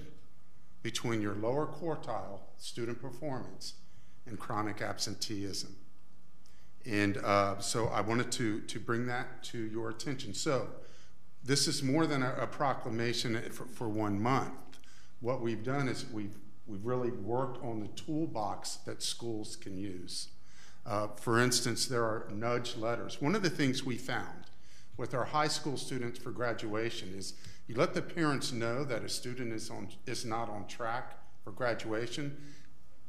between your lower quartile student performance and chronic absenteeism. And so I wanted to bring that to your attention. So this is more than a proclamation for 1 month. What we've done is we've really worked on the toolbox that schools can use. For instance, there are nudge letters. One of the things we found with our high school students for graduation is you let the parents know that a student is not on track for graduation,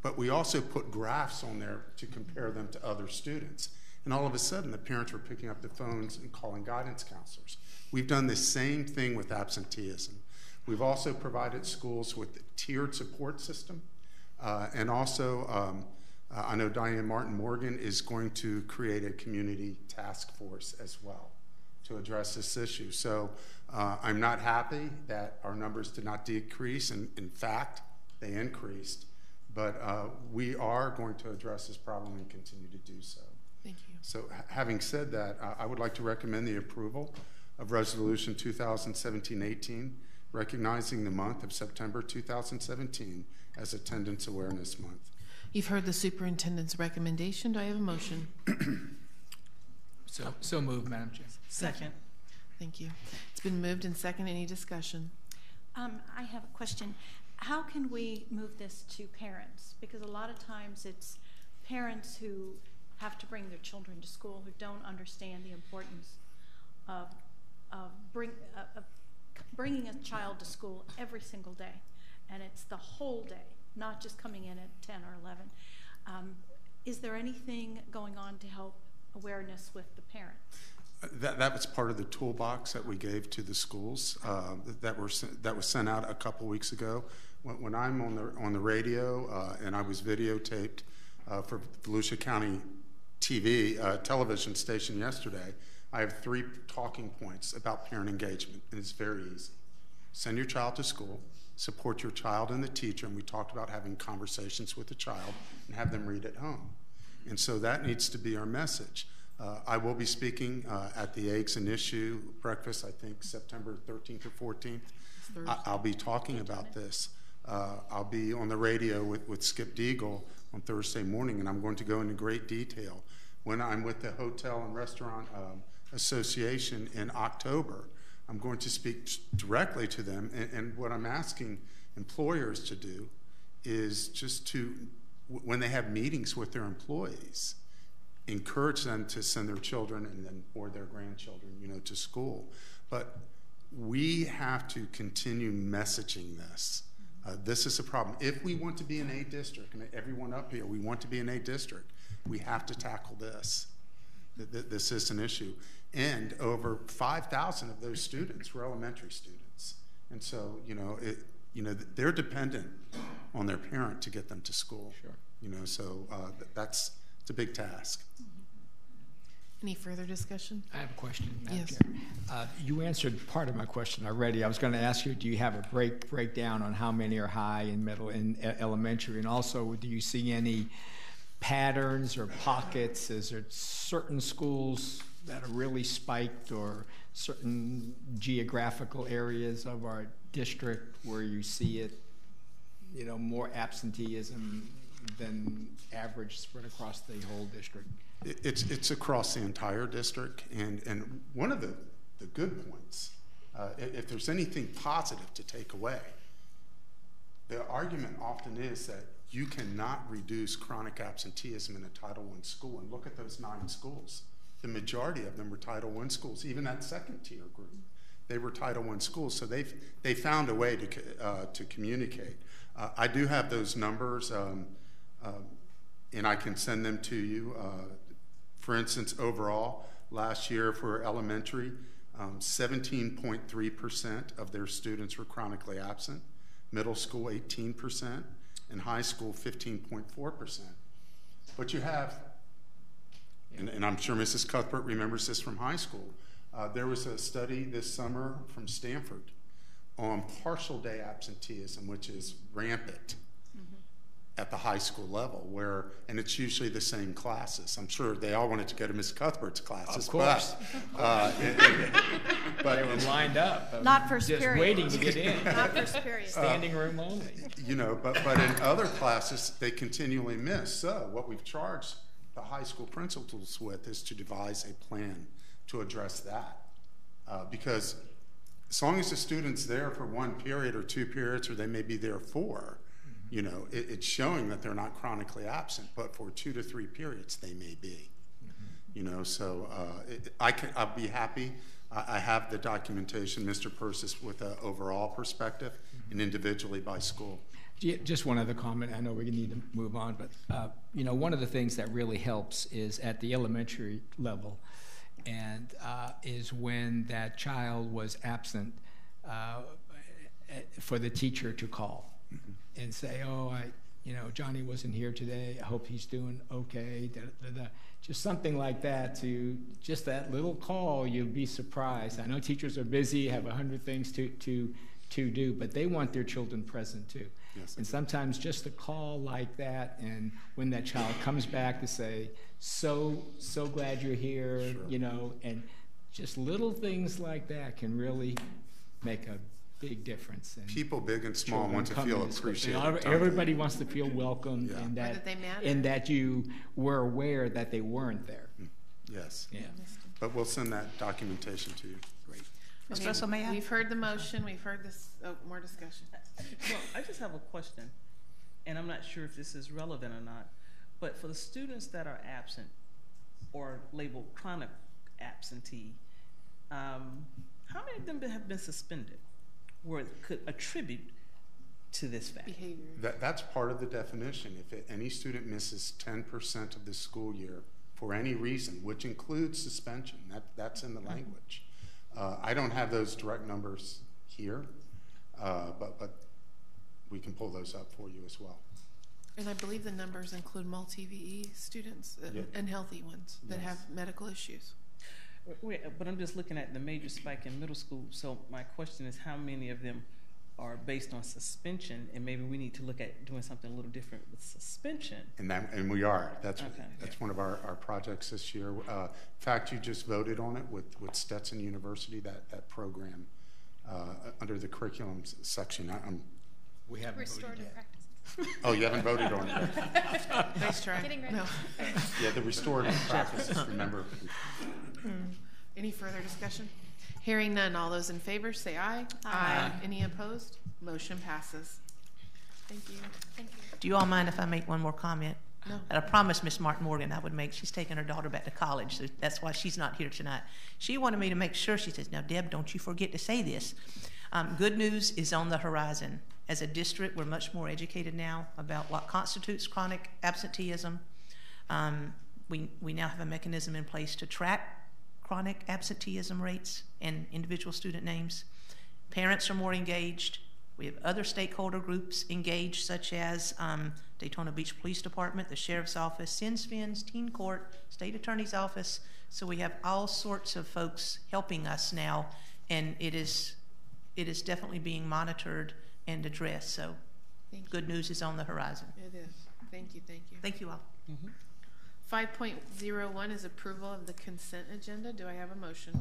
but we also put graphs on there to compare them to other students. And all of a sudden, the parents were picking up the phones and calling guidance counselors. We've done the same thing with absenteeism. We've also provided schools with a tiered support system. And also, I know Diane Martin Morgan is going to create a community task force as well to address this issue. So I'm not happy that our numbers did not decrease, and in fact, they increased. But we are going to address this problem and continue to do so. Thank you. So having said that, I would like to recommend the approval of Resolution 2017-18, recognizing the month of September 2017 as Attendance Awareness Month. You've heard the superintendent's recommendation. Do I have a motion? So moved, Madam Chair. Second. Thank you. It's been moved and second. Any discussion? I have a question. How can we move this to parents? Because a lot of times it's parents who have to bring their children to school who don't understand the importance of bringing a child to school every single day. And it's the whole day, not just coming in at 10 or 11. Is there anything going on to help awareness with the parents? That was part of the toolbox that we gave to the schools that was sent out a couple weeks ago. When I'm on the radio and I was videotaped for Volusia County television station yesterday, I have 3 talking points about parent engagement, and it's very easy. Send your child to school, support your child and the teacher, and we talked about having conversations with the child and have them read at home. And so that needs to be our message. I will be speaking at the Eggs and Issue breakfast, I think September 13th or 14th. I'll be talking about this. I'll be on the radio with Skip Deagle on Thursday morning, and I'm going to go into great detail. When I'm with the Hotel and Restaurant Association in October, I'm going to speak directly to them, and what I'm asking employers to do is just to, when they have meetings with their employees, encourage them to send their children or their grandchildren, to school. But we have to continue messaging this. This is a problem. If we want to be an A district, and everyone up here, we want to be an A district, we have to tackle this. This is an issue. And over 5,000 of those students were elementary students. And so, they're dependent on their parent to get them to school. Sure. So it's a big task. Any further discussion? I have a question, Madam Yes. Chair. You answered part of my question already. I was going to ask you, do you have a breakdown on how many are high and middle and elementary? And also, do you see any patterns or pockets? Is there certain schools that are really spiked or certain geographical areas of our district where you see it, more absenteeism than average spread across the whole district? It's across the entire district, and one of the good points, if there's anything positive to take away, the argument often is that you cannot reduce chronic absenteeism in a Title I school. And look at those 9 schools. The majority of them were Title I schools. Even that second tier group, they were Title I schools. So they found a way to communicate. I do have those numbers, and I can send them to you. For instance, overall, last year for elementary, 17.3% of their students were chronically absent. Middle school, 18%, and high school, 15.4%. But you have, and I'm sure Mrs. Cuthbert remembers this from high school, there was a study this summer from Stanford on partial day absenteeism, which is rampant. at the high school level, and it's usually the same classes. I'm sure they all wanted to go to Ms. Cuthbert's classes. Of course. But they were lined up. Not first just period. waiting to get in. Not first period. Standing room only. You know, but in other classes, they continually miss. So what we've charged the high school principals with is to devise a plan to address that. Because as long as the student's there for 1 period or 2 periods, or they may be there 4, you know, it's showing that they're not chronically absent, but for 2 to 3 periods they may be. You know, so I'll be happy. I have the documentation, Mr. Persis, with an overall perspective and individually by school. Just one other comment. I know we need to move on, but you know, one of the things that really helps is at the elementary level, and is when that child was absent, for the teacher to call and say, "Oh, you know, Johnny wasn't here today. I hope he's doing okay." Just something like that. To just that little call, you'll be surprised. I know teachers are busy, have 100 things to do, but they want their children present too. Yes, and sometimes just a call like that, and when that child comes back to say, so glad you're here, sure. You know, and just little things like that can really make a big difference. And people big and small want to feel appreciated. Everybody wants to feel welcome, yeah. and that you were aware that they weren't there. Yes. Yeah. But we'll send that documentation to you. Great. Mr. Russell, may I? We've heard the motion. We've heard this. Oh, more discussion. Well, I just have a question, and I'm not sure if this is relevant or not, but for the students that are absent or labeled chronic absentee, how many of them have been suspended or could attribute to this fact? Behavior. That's part of the definition. If any student misses 10% of the school year for any reason, which includes suspension, that's in the language. I don't have those direct numbers here, but we can pull those up for you as well. And I believe the numbers include multi-VE students and healthy ones that have medical issues. But I'm just looking at the major spike in middle school. So my question is, how many of them are based on suspension? And maybe we need to look at doing something a little different with suspension. And we are. That's okay. That's one of our projects this year. In fact, you just voted on it with Stetson University, that program under the curriculum section. We haven't restorative practice. Oh, you haven't voted on it. Nice try. Getting ready. No. Yeah, the restorative practices, remember. Any further discussion? Hearing none, all those in favor say aye. Aye. Any opposed? Motion passes. Thank you. Thank you. Do you all mind if I make one more comment? No. That I promised Miss Martin Morgan I would make. She's taking her daughter back to college, so that's why she's not here tonight. She wanted me to make sure, she says, "Now, Deb, don't you forget to say this." Good news is on the horizon. As a district, we're much more educated now about what constitutes chronic absenteeism. We now have a mechanism in place to track chronic absenteeism rates and individual student names. Parents are more engaged. We have other stakeholder groups engaged, such as Daytona Beach Police Department, the Sheriff's Office, SINS-FINS, Teen Court, State Attorney's Office. So we have all sorts of folks helping us now, and it is definitely being monitored and addressed. So good news is on the horizon. It is. Thank you. Thank you. Thank you all. 5.01 is approval of the consent agenda. Do I have a motion?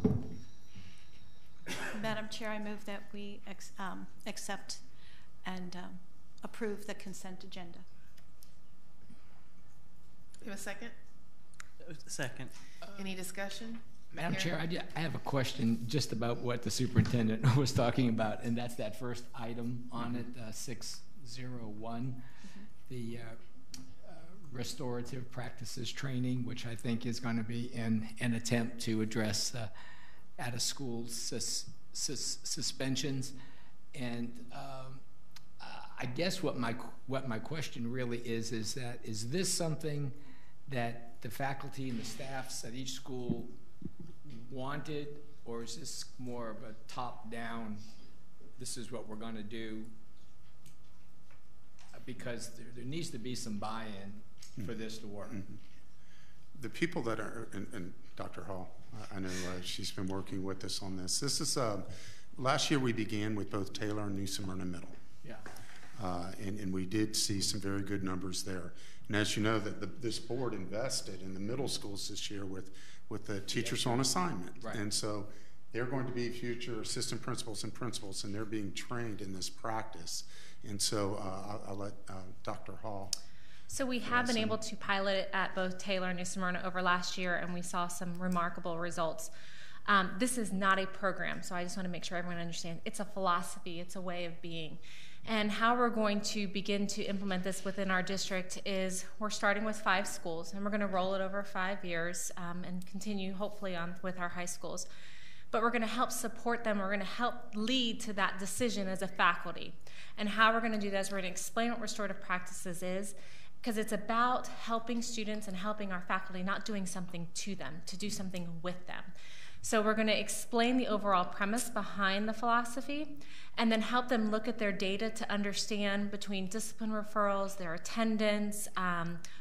Madam Chair, I move that we accept and approve the consent agenda. You have a second? Second. Any discussion? Madam Chair, I have a question just about what the superintendent was talking about, and that's that first item on it, 601, the restorative practices training, which I think is going to be an attempt to address out-of-school suspensions. And I guess what my question really is that is this something that the faculty and the staffs at each school wanted, or is this more of a top-down, this is what we're going to do? Because there needs to be some buy-in for this to work. The people that are, and Dr. Hall, I know she's been working with us on this. This is, last year we began with both Taylor and New Smyrna Middle. Yeah. And we did see some very good numbers there. And as you know, that this board invested in the middle schools this year with the teachers on assignment. Right. And so they're going to be future assistant principals and principals, and they're being trained in this practice. And so I'll let Dr. Hall. So we have been able to pilot it at both Taylor and New Smyrna over last year, and we saw some remarkable results. This is not a program, so I just want to make sure everyone understands. It's a philosophy, it's a way of being. And how we're going to begin to implement this within our district is we're starting with 5 schools, and we're going to roll it over 5 years and continue hopefully on with our high schools. But we're going to help support them. We're going to help lead to that decision as a faculty. And how we're going to do that is we're going to explain what restorative practices is, because it's about helping students and helping our faculty, not doing something to them, to do something with them. So we're going to explain the overall premise behind the philosophy and then help them look at their data to understand between discipline referrals, their attendance,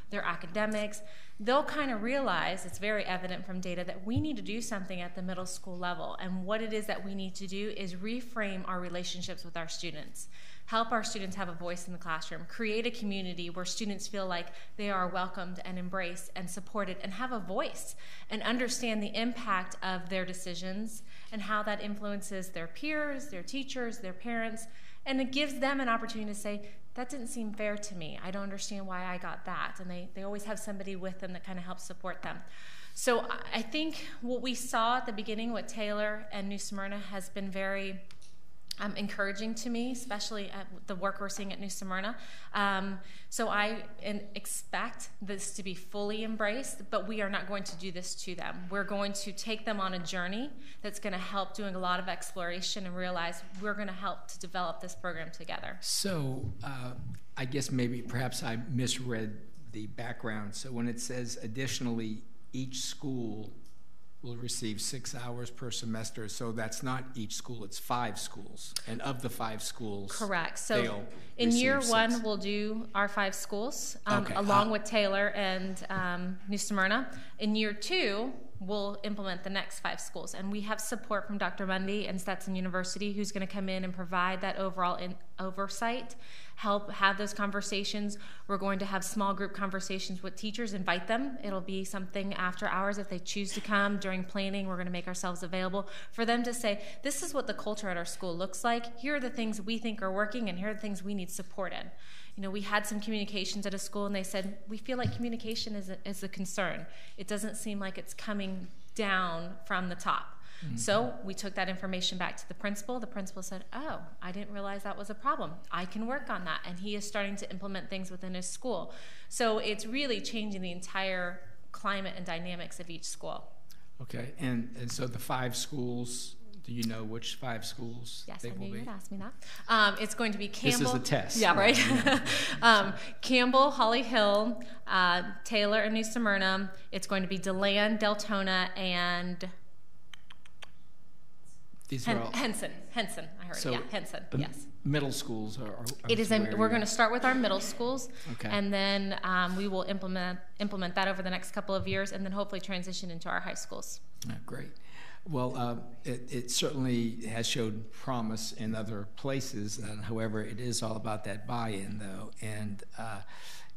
their academics. They'll kind of realize, it's very evident from data, that we need to do something at the middle school level. And what it is that we need to do is reframe our relationships with our students. Help our students have a voice in the classroom, create a community where students feel like they are welcomed and embraced and supported and have a voice and understand the impact of their decisions and how that influences their peers, their teachers, their parents, and it gives them an opportunity to say, that didn't seem fair to me. I don't understand why I got that. And they always have somebody with them that kind of helps support them. So I think what we saw at the beginning with Taylor and New Smyrna has been very encouraging to me, especially at the work we're seeing at New Smyrna. So I expect this to be fully embraced, but we are not going to do this to them. We're going to take them on a journey that's going to help doing a lot of exploration and realize we're going to help to develop this program together. So I guess maybe perhaps I misread the background. So when it says additionally, each school will receive 6 hours per semester. So that's not each school, it's 5 schools. And of the 5 schools, correct. So in year 1, we'll do our 5 schools, along with Taylor and New Smyrna. In year 2, we'll implement the next 5 schools. And we have support from Dr. Mundy and Stetson University, who's going to come in and provide that overall oversight, help have those conversations. We're going to have small group conversations with teachers, invite them. It'll be something after hours if they choose to come. During planning, we're going to make ourselves available for them to say, this is what the culture at our school looks like. Here are the things we think are working, and here are the things we need support in. You know, we had some communications at a school, and they said, we feel like communication is a concern. It doesn't seem like it's coming down from the top. Mm-hmm. So we took that information back to the principal. The principal said, oh, I didn't realize that was a problem. I can work on that. And he is starting to implement things within his school. So it's really changing the entire climate and dynamics of each school. Okay, and so the 5 schools, do you know which 5 schools yes, they will be? Yes, I knew you would ask me that. It's going to be Campbell. This is a test. Yeah, right. Campbell, Holly Hill, Taylor and New Smyrna. It's going to be DeLand, Deltona, and these are all Henson. I heard it. Yeah, Henson. Yes. Middle schools are it is. We're going to start with our middle schools, okay, and then we will implement that over the next couple of years, and then hopefully transition into our high schools. Great. Well, it certainly has showed promise in other places. However, it is all about that buy-in, though, and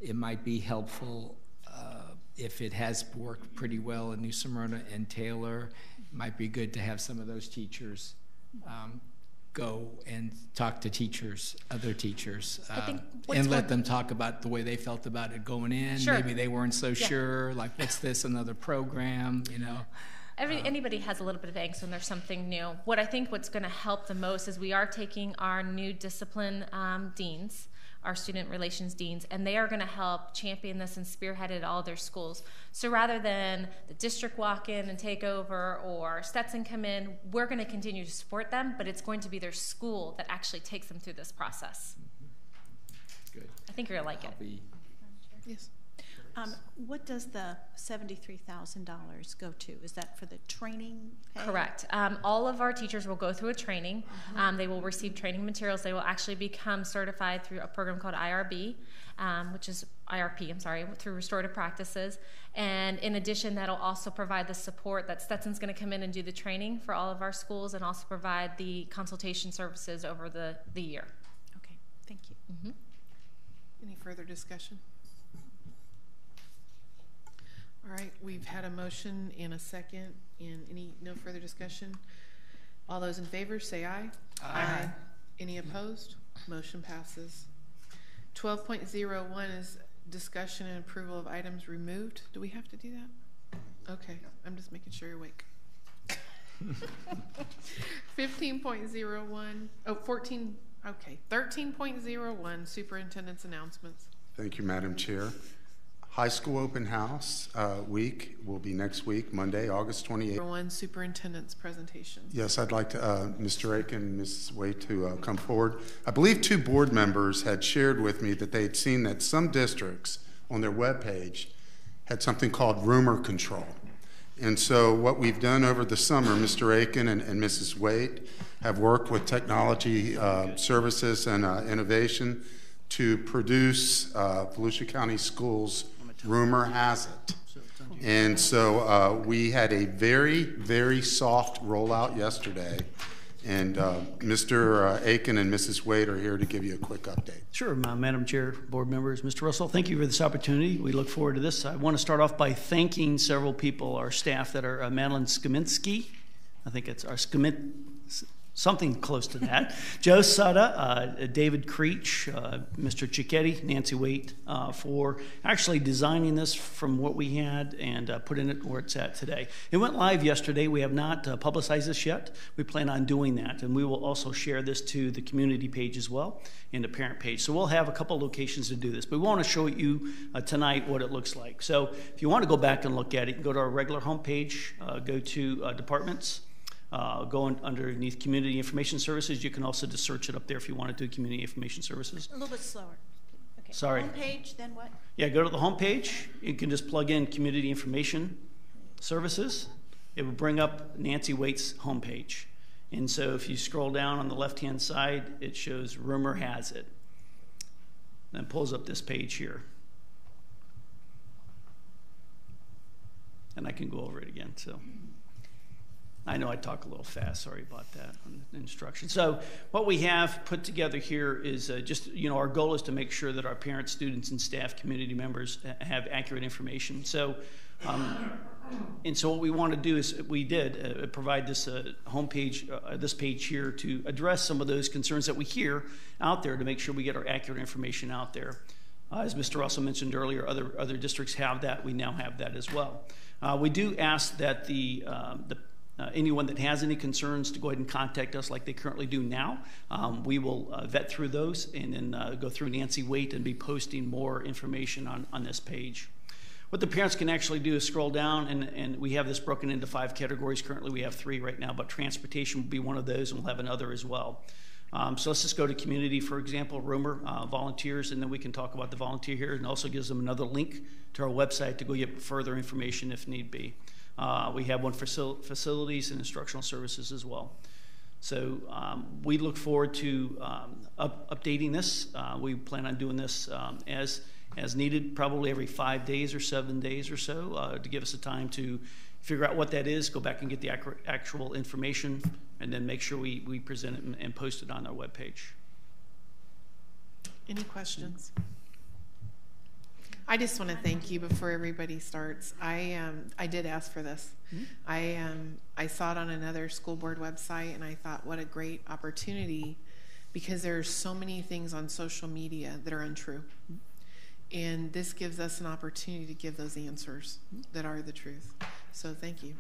it might be helpful if it has worked pretty well in New Smyrna and Taylor. It might be good to have some of those teachers go and talk to teachers, other teachers, and let them talk about the way they felt about it going in. Sure. Maybe they weren't so sure, like, what's this, another program, you know? Anybody has a little bit of angst when there's something new. What I think what's going to help the most is we are taking our new discipline deans, our student relations deans, and they are going to help champion this and spearhead it at all their schools. So rather than the district walk in and take over or Stetson come in, we're going to continue to support them, but it's going to be their school that actually takes them through this process. Good. I think you're going to like it. Yes. What does the $73,000 go to? Is that for the training pay? Correct. All of our teachers will go through a training. They will receive training materials. They will actually become certified through a program called IRB, through restorative practices. And in addition, that'll also provide the support that Stetson's going to come in and do the training for all of our schools and also provide the consultation services over the year. Okay, Thank you. Mm-hmm. Any further discussion? All right, we've had a motion and a second, and no further discussion. All those in favor say aye. Aye. Any opposed? Motion passes. 12.01 is discussion and approval of items removed. Do we have to do that? Okay, I'm just making sure you're awake. 15.01, 14, okay, 13.01, superintendent's announcements. Thank you, Madam Chair. High school open house week will be next week, Monday, August 28th. One superintendent's presentation. Yes, I'd like to, Mr. Aiken and Mrs. Wade to come forward. I believe 2 board members had shared with me that they had seen that some districts on their webpage had something called rumor control. And so what we've done over the summer, Mr. Aiken and Mrs. Wade have worked with technology services and innovation to produce Volusia County Schools Rumor Has It. And so we had a very, very soft rollout yesterday. And Mr. Aiken and Mrs. Wade are here to give you a quick update. Sure, Madam Chair, board members, Mr. Russell, thank you for this opportunity. We look forward to this. I want to start off by thanking several people, our staff that are Madeline Skaminski, I think it's our something close to that. Joe Sutta, David Creech, Mr. Cicchetti, Nancy Waite, for actually designing this from what we had and putting it where it's at today. It went live yesterday. We have not publicized this yet. We plan on doing that, and we will also share this to the community page as well and the parent page. So we'll have a couple locations to do this, but we want to show you tonight what it looks like. So if you want to go back and look at it, you can go to our regular homepage, go to departments, go underneath Community Information Services. You can also just search it up there if you want to do Community Information Services. A little bit slower. Okay. Sorry. Homepage, then what? Yeah, go to the homepage. You can just plug in Community Information Services. It will bring up Nancy Waite's homepage. And so if you scroll down on the left-hand side, it shows Rumor Has It. Then pulls up this page here. And I can go over it again, so. I know I talk a little fast, sorry about that on the instruction. So what we have put together here is just, our goal is to make sure that our parents, students, and staff, community members have accurate information. So, and so what we want to do is we did provide this homepage, this page here to address some of those concerns that we hear out there to make sure we get our accurate information out there. As Mr. Russell mentioned earlier, other districts have that. We now have that as well. We do ask that anyone that has any concerns to go ahead and contact us like they currently do now. We will vet through those and then go through Nancy Waite and be posting more information on this page. What the parents can actually do is scroll down, and we have this broken into 5 categories. Currently we have 3 right now, but transportation will be one of those, and we'll have another as well. So let's just go to community, for example, rumor, volunteers, and then we can talk about the volunteer here, and also gives them another link to our website to go get further information if need be. We have one for facilities and instructional services as well. So we look forward to updating this. We plan on doing this as needed, probably every 5 days or 7 days or so, to give us a time to figure out what that is, go back and get the actual information, and then make sure we present it and post it on our webpage. Any questions? I just want to thank you before everybody starts. I did ask for this. Mm-hmm. I saw it on another school board website, and I thought, what a great opportunity, because there's so many things on social media that are untrue. And this gives us an opportunity to give those answers that are the truth. So thank you.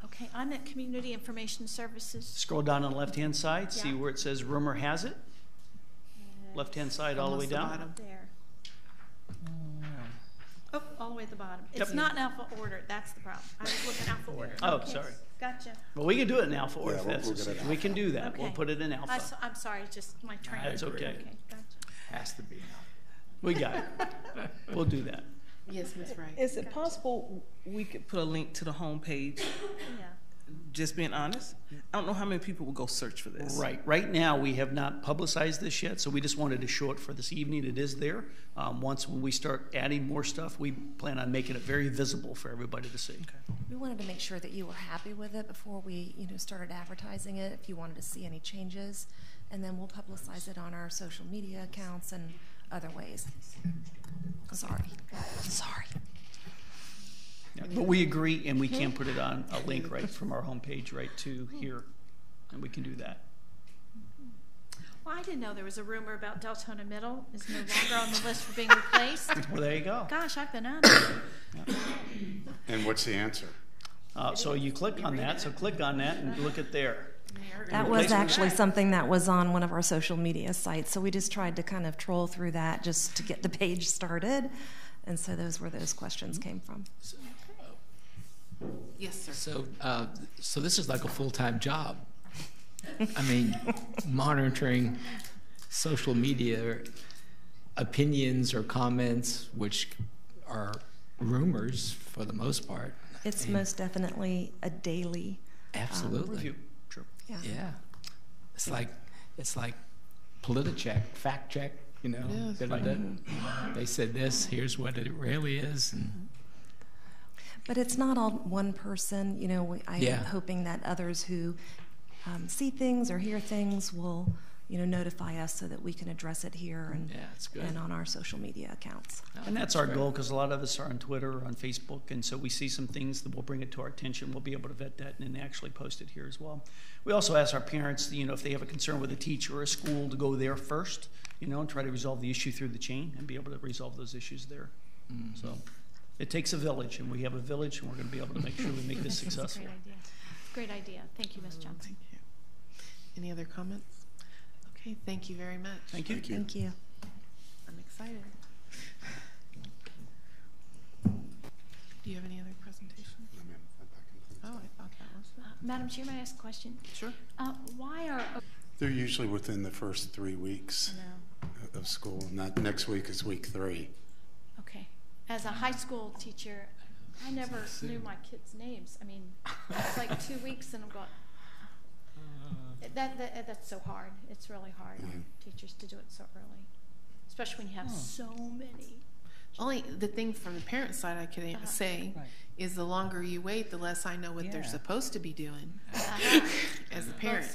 Okay, I'm at Community Information Services. Scroll down on the left-hand side, see where it says Rumor Has It. Left-hand side all the way down. Bottom. There. Oh, all the way at the bottom. It's not in alpha order. That's the problem. I was looking alpha order. Oh, okay. Sorry. Gotcha. Well, we can do it in alpha order. We can do that. Okay. We'll put it in alpha. I'm sorry, it's just my training. That's okay. Gotcha. Has to be. We got it. We'll do that. Yes, Ms. Wright. Is it possible we could put a link to the homepage just being honest, I don't know how many people will go search for this. Right. Right now, we have not publicized this yet, so we just wanted to show it for this evening. It is there. Once when we start adding more stuff, we plan on making it very visible for everybody to see. Okay. We wanted to make sure that you were happy with it before we, started advertising it, if you wanted to see any changes, and then we'll publicize it on our social media accounts and other ways. Sorry. Yeah, but we agree, and we can put it on a link right from our homepage right to here, and we can do that. Well, I didn't know there was a rumor about Deltona Middle is no longer on the list for being replaced. Well, there you go. Gosh, I've been out of it. Yeah. And what's the answer? So you click on that. So click on that and look at there. That was actually something that was on one of our social media sites, so we just tried to kind of troll through that just to get the page started, and so those were those questions came from. Yes, sir. So this is like a full-time job. I mean, monitoring social media opinions or comments, which are rumors for the most part. It's most definitely a daily absolutely review. True. Yeah. It's like PolitiCheck, fact check. They said this. Here's what it really is. And but it's not all one person. I'm hoping that others who see things or hear things will, notify us so that we can address it here and on our social media accounts. And that's our goal, because a lot of us are on Twitter or on Facebook, and so we see some things that we'll bring it to our attention. We'll be able to vet that and then actually post it here as well. We also ask our parents, if they have a concern with a teacher or a school, to go there first, and try to resolve the issue through the chain and be able to resolve those issues there. Mm-hmm. So it takes a village, and we have a village, and we're going to be able to make sure we make this successful. Great idea. Thank you, Ms. Johnson. Thank you. Any other comments? Okay, thank you very much. Thank you. Thank you. I'm excited. Do you have any other presentations? Oh, I thought that was Madam Chair, may I ask a question? Sure. Why are... They're usually within the first 3 weeks of school. Next week is week 3. Okay. As a high school teacher, I never knew my kids' names. I mean, it's like 2 weeks and I'm going... That's so hard. It's really hard on teachers to do it so early, especially when you have so many. Only the thing from the parent side I can say is the longer you wait, the less I know what they're supposed to be doing as a parent.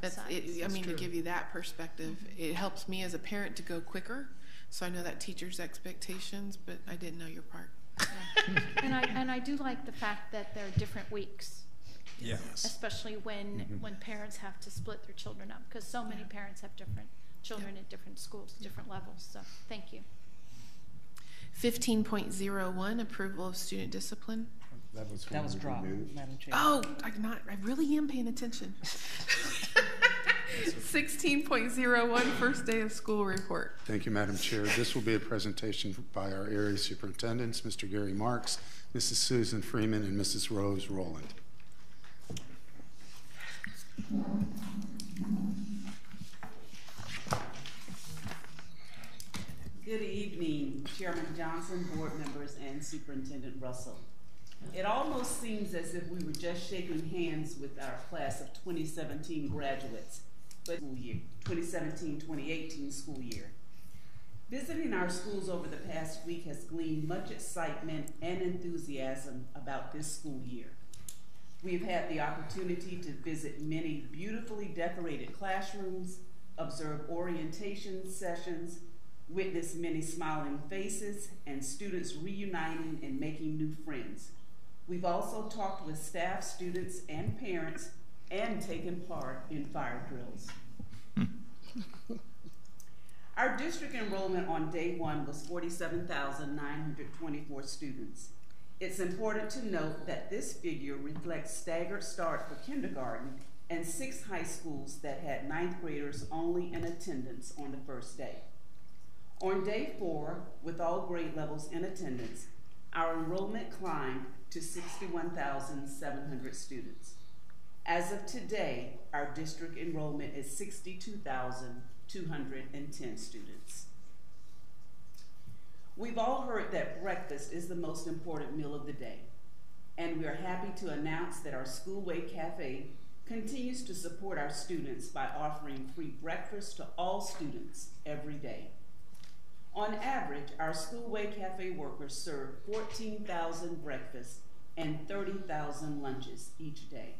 Both sides. To give you that perspective, it helps me as a parent to go quicker, so I know that teacher's expectations, but I didn't know your part. Yeah. and I do like the fact that there are different weeks. Yes. Especially when parents have to split their children up, because so many parents have different children at different schools, different levels. So thank you. 15.01, approval of student discipline. That was dropped, Madam Chair. Oh, I really am paying attention. 16.01, first day of school report. Thank you, Madam Chair. This will be a presentation by our area superintendents, Mr. Gary Marks, Mrs. Susan Freeman, and Mrs. Rose Rowland. Good evening, Chairman Johnson, board members, and Superintendent Russell. It almost seems as if we were just shaking hands with our class of 2017 graduates, but school year, 2017-2018 school year. Visiting our schools over the past week has gleaned much excitement and enthusiasm about this school year. We've had the opportunity to visit many beautifully decorated classrooms, observe orientation sessions, witness many smiling faces, and students reuniting and making new friends. We've also talked with staff, students, and parents, and taken part in fire drills. Our district enrollment on day one was 47,924 students. It's important to note that this figure reflects staggered start for kindergarten and 6 high schools that had 9th graders only in attendance on the first day. On day 4, with all grade levels in attendance, our enrollment climbed to 61,700 students. As of today, our district enrollment is 62,210 students. We've all heard that breakfast is the most important meal of the day. and we are happy to announce that our Schoolway Cafe continues to support our students by offering free breakfast to all students every day. On average, our Schoolway Cafe workers serve 14,000 breakfasts and 30,000 lunches each day.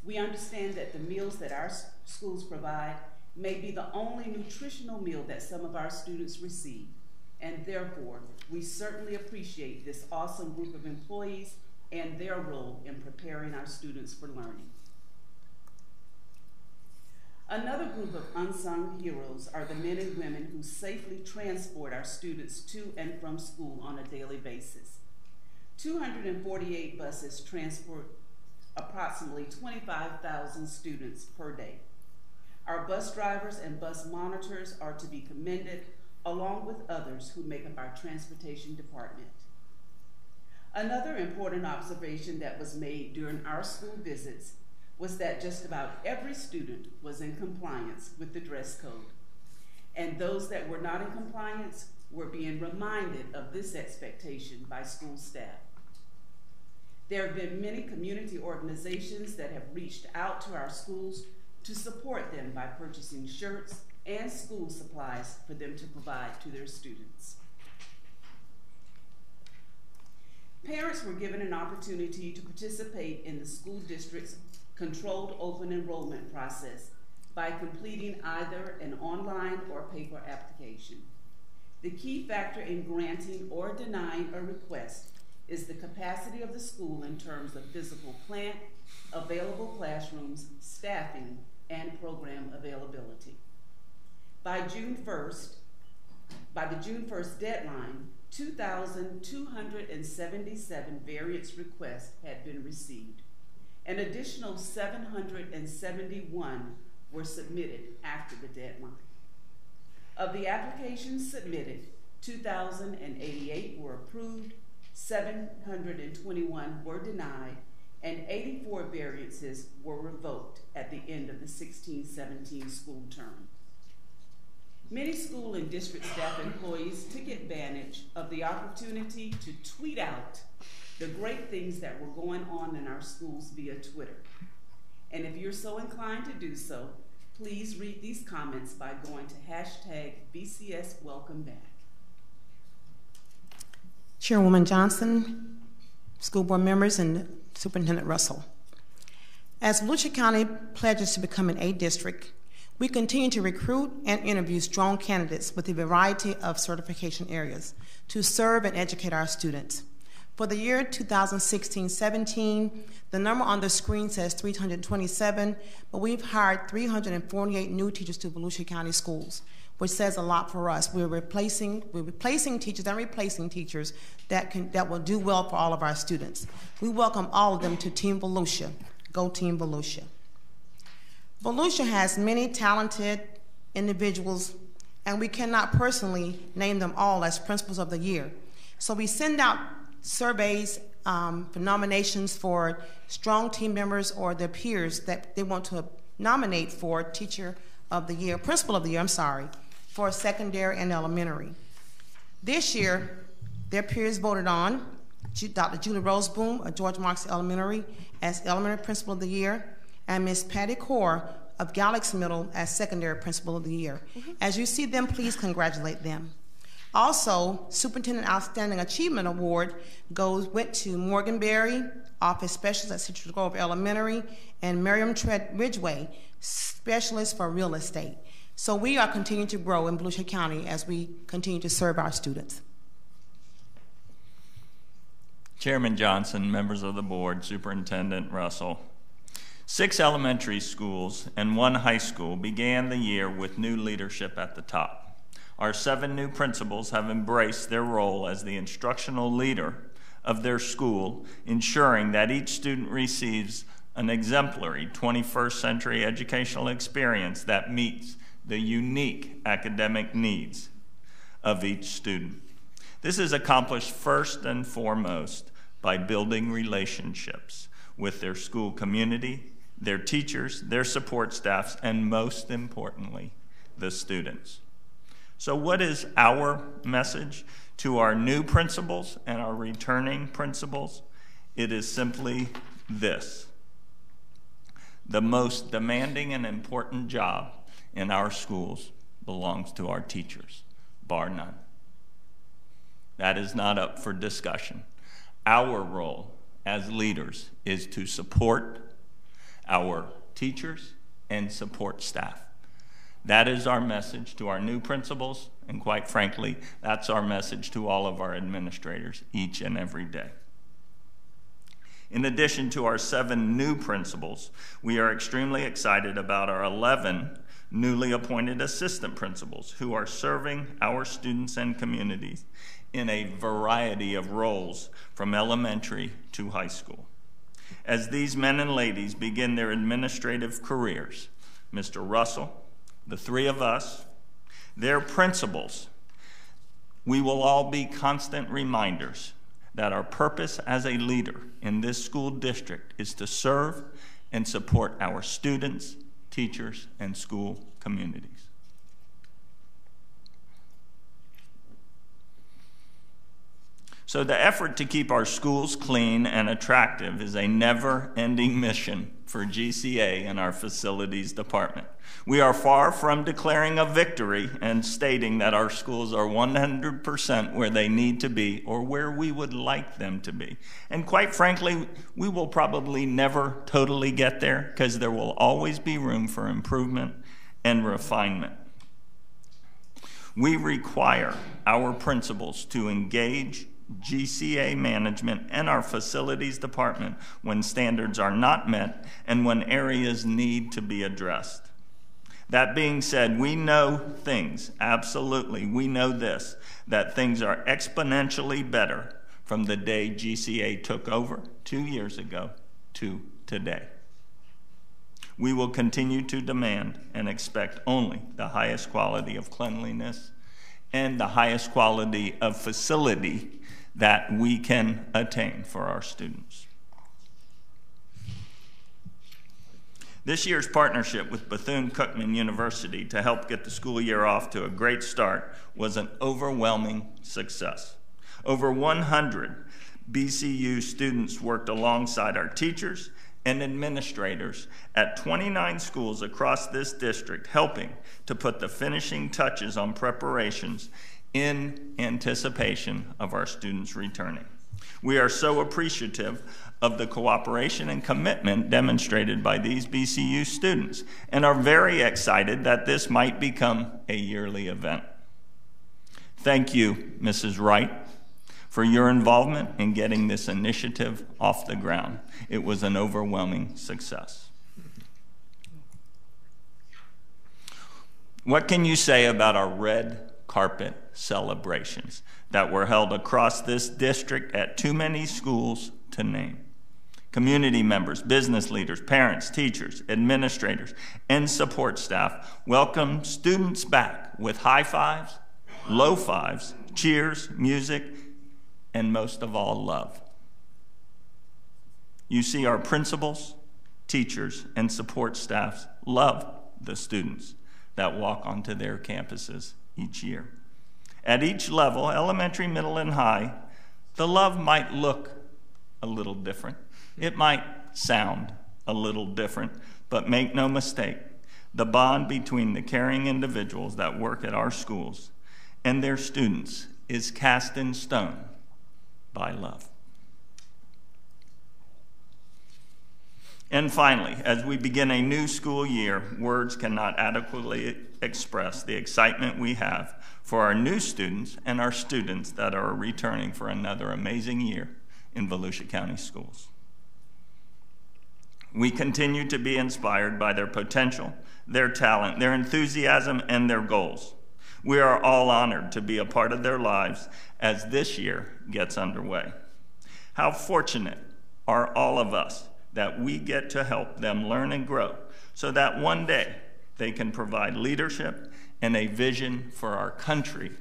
We understand that the meals that our schools provide may be the only nutritional meal that some of our students receive, and therefore, we certainly appreciate this awesome group of employees and their role in preparing our students for learning. Another group of unsung heroes are the men and women who safely transport our students to and from school on a daily basis. 248 buses transport approximately 25,000 students per day. Our bus drivers and bus monitors are to be commended, along with others who make up our transportation department. Another important observation that was made during our school visits was that just about every student was in compliance with the dress code, and those that were not in compliance were being reminded of this expectation by school staff. There have been many community organizations that have reached out to our schools to support them by purchasing shirts and school supplies for them to provide to their students. Parents were given an opportunity to participate in the school district's controlled open enrollment process by completing either an online or paper application. The key factor in granting or denying a request is the capacity of the school in terms of physical plant, available classrooms, staffing, and program availability. By the June 1st deadline, 2,277 variance requests had been received. An additional 771 were submitted after the deadline. Of the applications submitted, 2,088 were approved, 721 were denied, and 84 variances were revoked at the end of the 16-17 school term. Many school and district staff employees took advantage of the opportunity to tweet out the great things that were going on in our schools via Twitter. And if you're so inclined to do so, please read these comments by going to #VCS Welcome Back. Chairwoman Johnson, school board members, and Superintendent Russell. As Volusia County pledges to become an A district, we continue to recruit and interview strong candidates with a variety of certification areas to serve and educate our students. For the year 2016-17, the number on the screen says 327, but we've hired 348 new teachers to Volusia County schools, which says a lot for us. We're replacing teachers and replacing teachers that will do well for all of our students. We welcome all of them to Team Volusia. Go Team Volusia. Volusia has many talented individuals, and we cannot personally name them all as principals of the year. So we send out surveys for nominations for strong team members or their peers that they want to nominate for teacher of the year, principal of the year, for secondary and elementary. This year, their peers voted on Dr. Julie Roseboom of George Marks Elementary as elementary principal of the year, and Ms. Patty Core of Galaxy Middle as secondary principal of the year. As you see them, please congratulate them. Also, Superintendent Outstanding Achievement Award went to Morgan Berry, Office Specialist at Citrus Grove Elementary, and Miriam Ridgway, Specialist for Real Estate. So we are continuing to grow in Volusia County as we continue to serve our students. Chairman Johnson, members of the board, Superintendent Russell. 6 elementary schools and 1 high school began the year with new leadership at the top. Our 7 new principals have embraced their role as the instructional leader of their school, ensuring that each student receives an exemplary 21st century educational experience that meets the unique academic needs of each student. This is accomplished first and foremost by building relationships with their school community, their teachers, their support staffs, and most importantly, the students. So what is our message to our new principals and our returning principals? It is simply this: the most demanding and important job in our schools belongs to our teachers, bar none. That is not up for discussion. Our role as leaders is to support our teachers and support staff. That is our message to our new principals, and quite frankly, that's our message to all of our administrators each and every day. In addition to our 7 new principals, we are extremely excited about our 11 newly appointed assistant principals who are serving our students and communities in a variety of roles from elementary to high school. As these men and ladies begin their administrative careers, Mr. Russell, the 3 of us, their principals, we will all be constant reminders that our purpose as a leader in this school district is to serve and support our students, teachers, and school communities. So the effort to keep our schools clean and attractive is a never-ending mission for GCA and our facilities department. We are far from declaring a victory and stating that our schools are 100% where they need to be or where we would like them to be. And quite frankly, we will probably never totally get there because there will always be room for improvement and refinement. We require our principals to engage GCA management and our facilities department when standards are not met and when areas need to be addressed. That being said, we know things, absolutely, we know this, that things are exponentially better from the day GCA took over 2 years ago to today. We will continue to demand and expect only the highest quality of cleanliness and the highest quality of facility that we can attain for our students. This year's partnership with Bethune-Cookman University to help get the school year off to a great start was an overwhelming success. Over 100 BCU students worked alongside our teachers and administrators at 29 schools across this district, helping to put the finishing touches on preparations in anticipation of our students returning. We are so appreciative of the cooperation and commitment demonstrated by these BCU students and are very excited that this might become a yearly event. Thank you, Mrs. Wright, for your involvement in getting this initiative off the ground. It was an overwhelming success. What can you say about our red carpet celebrations that were held across this district at too many schools to name? Community members, business leaders, parents, teachers, administrators, and support staff welcomed students back with high fives, low fives, cheers, music, and most of all, love. You see, our principals, teachers, and support staffs love the students that walk onto their campuses each year. At each level, elementary, middle, and high, the love might look a little different. It might sound a little different, but make no mistake, the bond between the caring individuals that work at our schools and their students is cast in stone by love. And finally, as we begin a new school year, words cannot adequately express the excitement we have for our new students and our students that are returning for another amazing year in Volusia County schools. We continue to be inspired by their potential, their talent, their enthusiasm, and their goals. We are all honored to be a part of their lives as this year gets underway. How fortunate are all of us that we get to help them learn and grow so that one day they can provide leadership and a vision for our country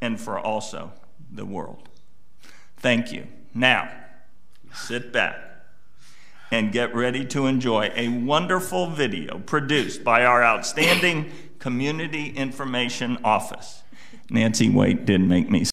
and for also the world. Thank you. Now, sit back and get ready to enjoy a wonderful video produced by our outstanding Community Information Office. Nancy Waite did make me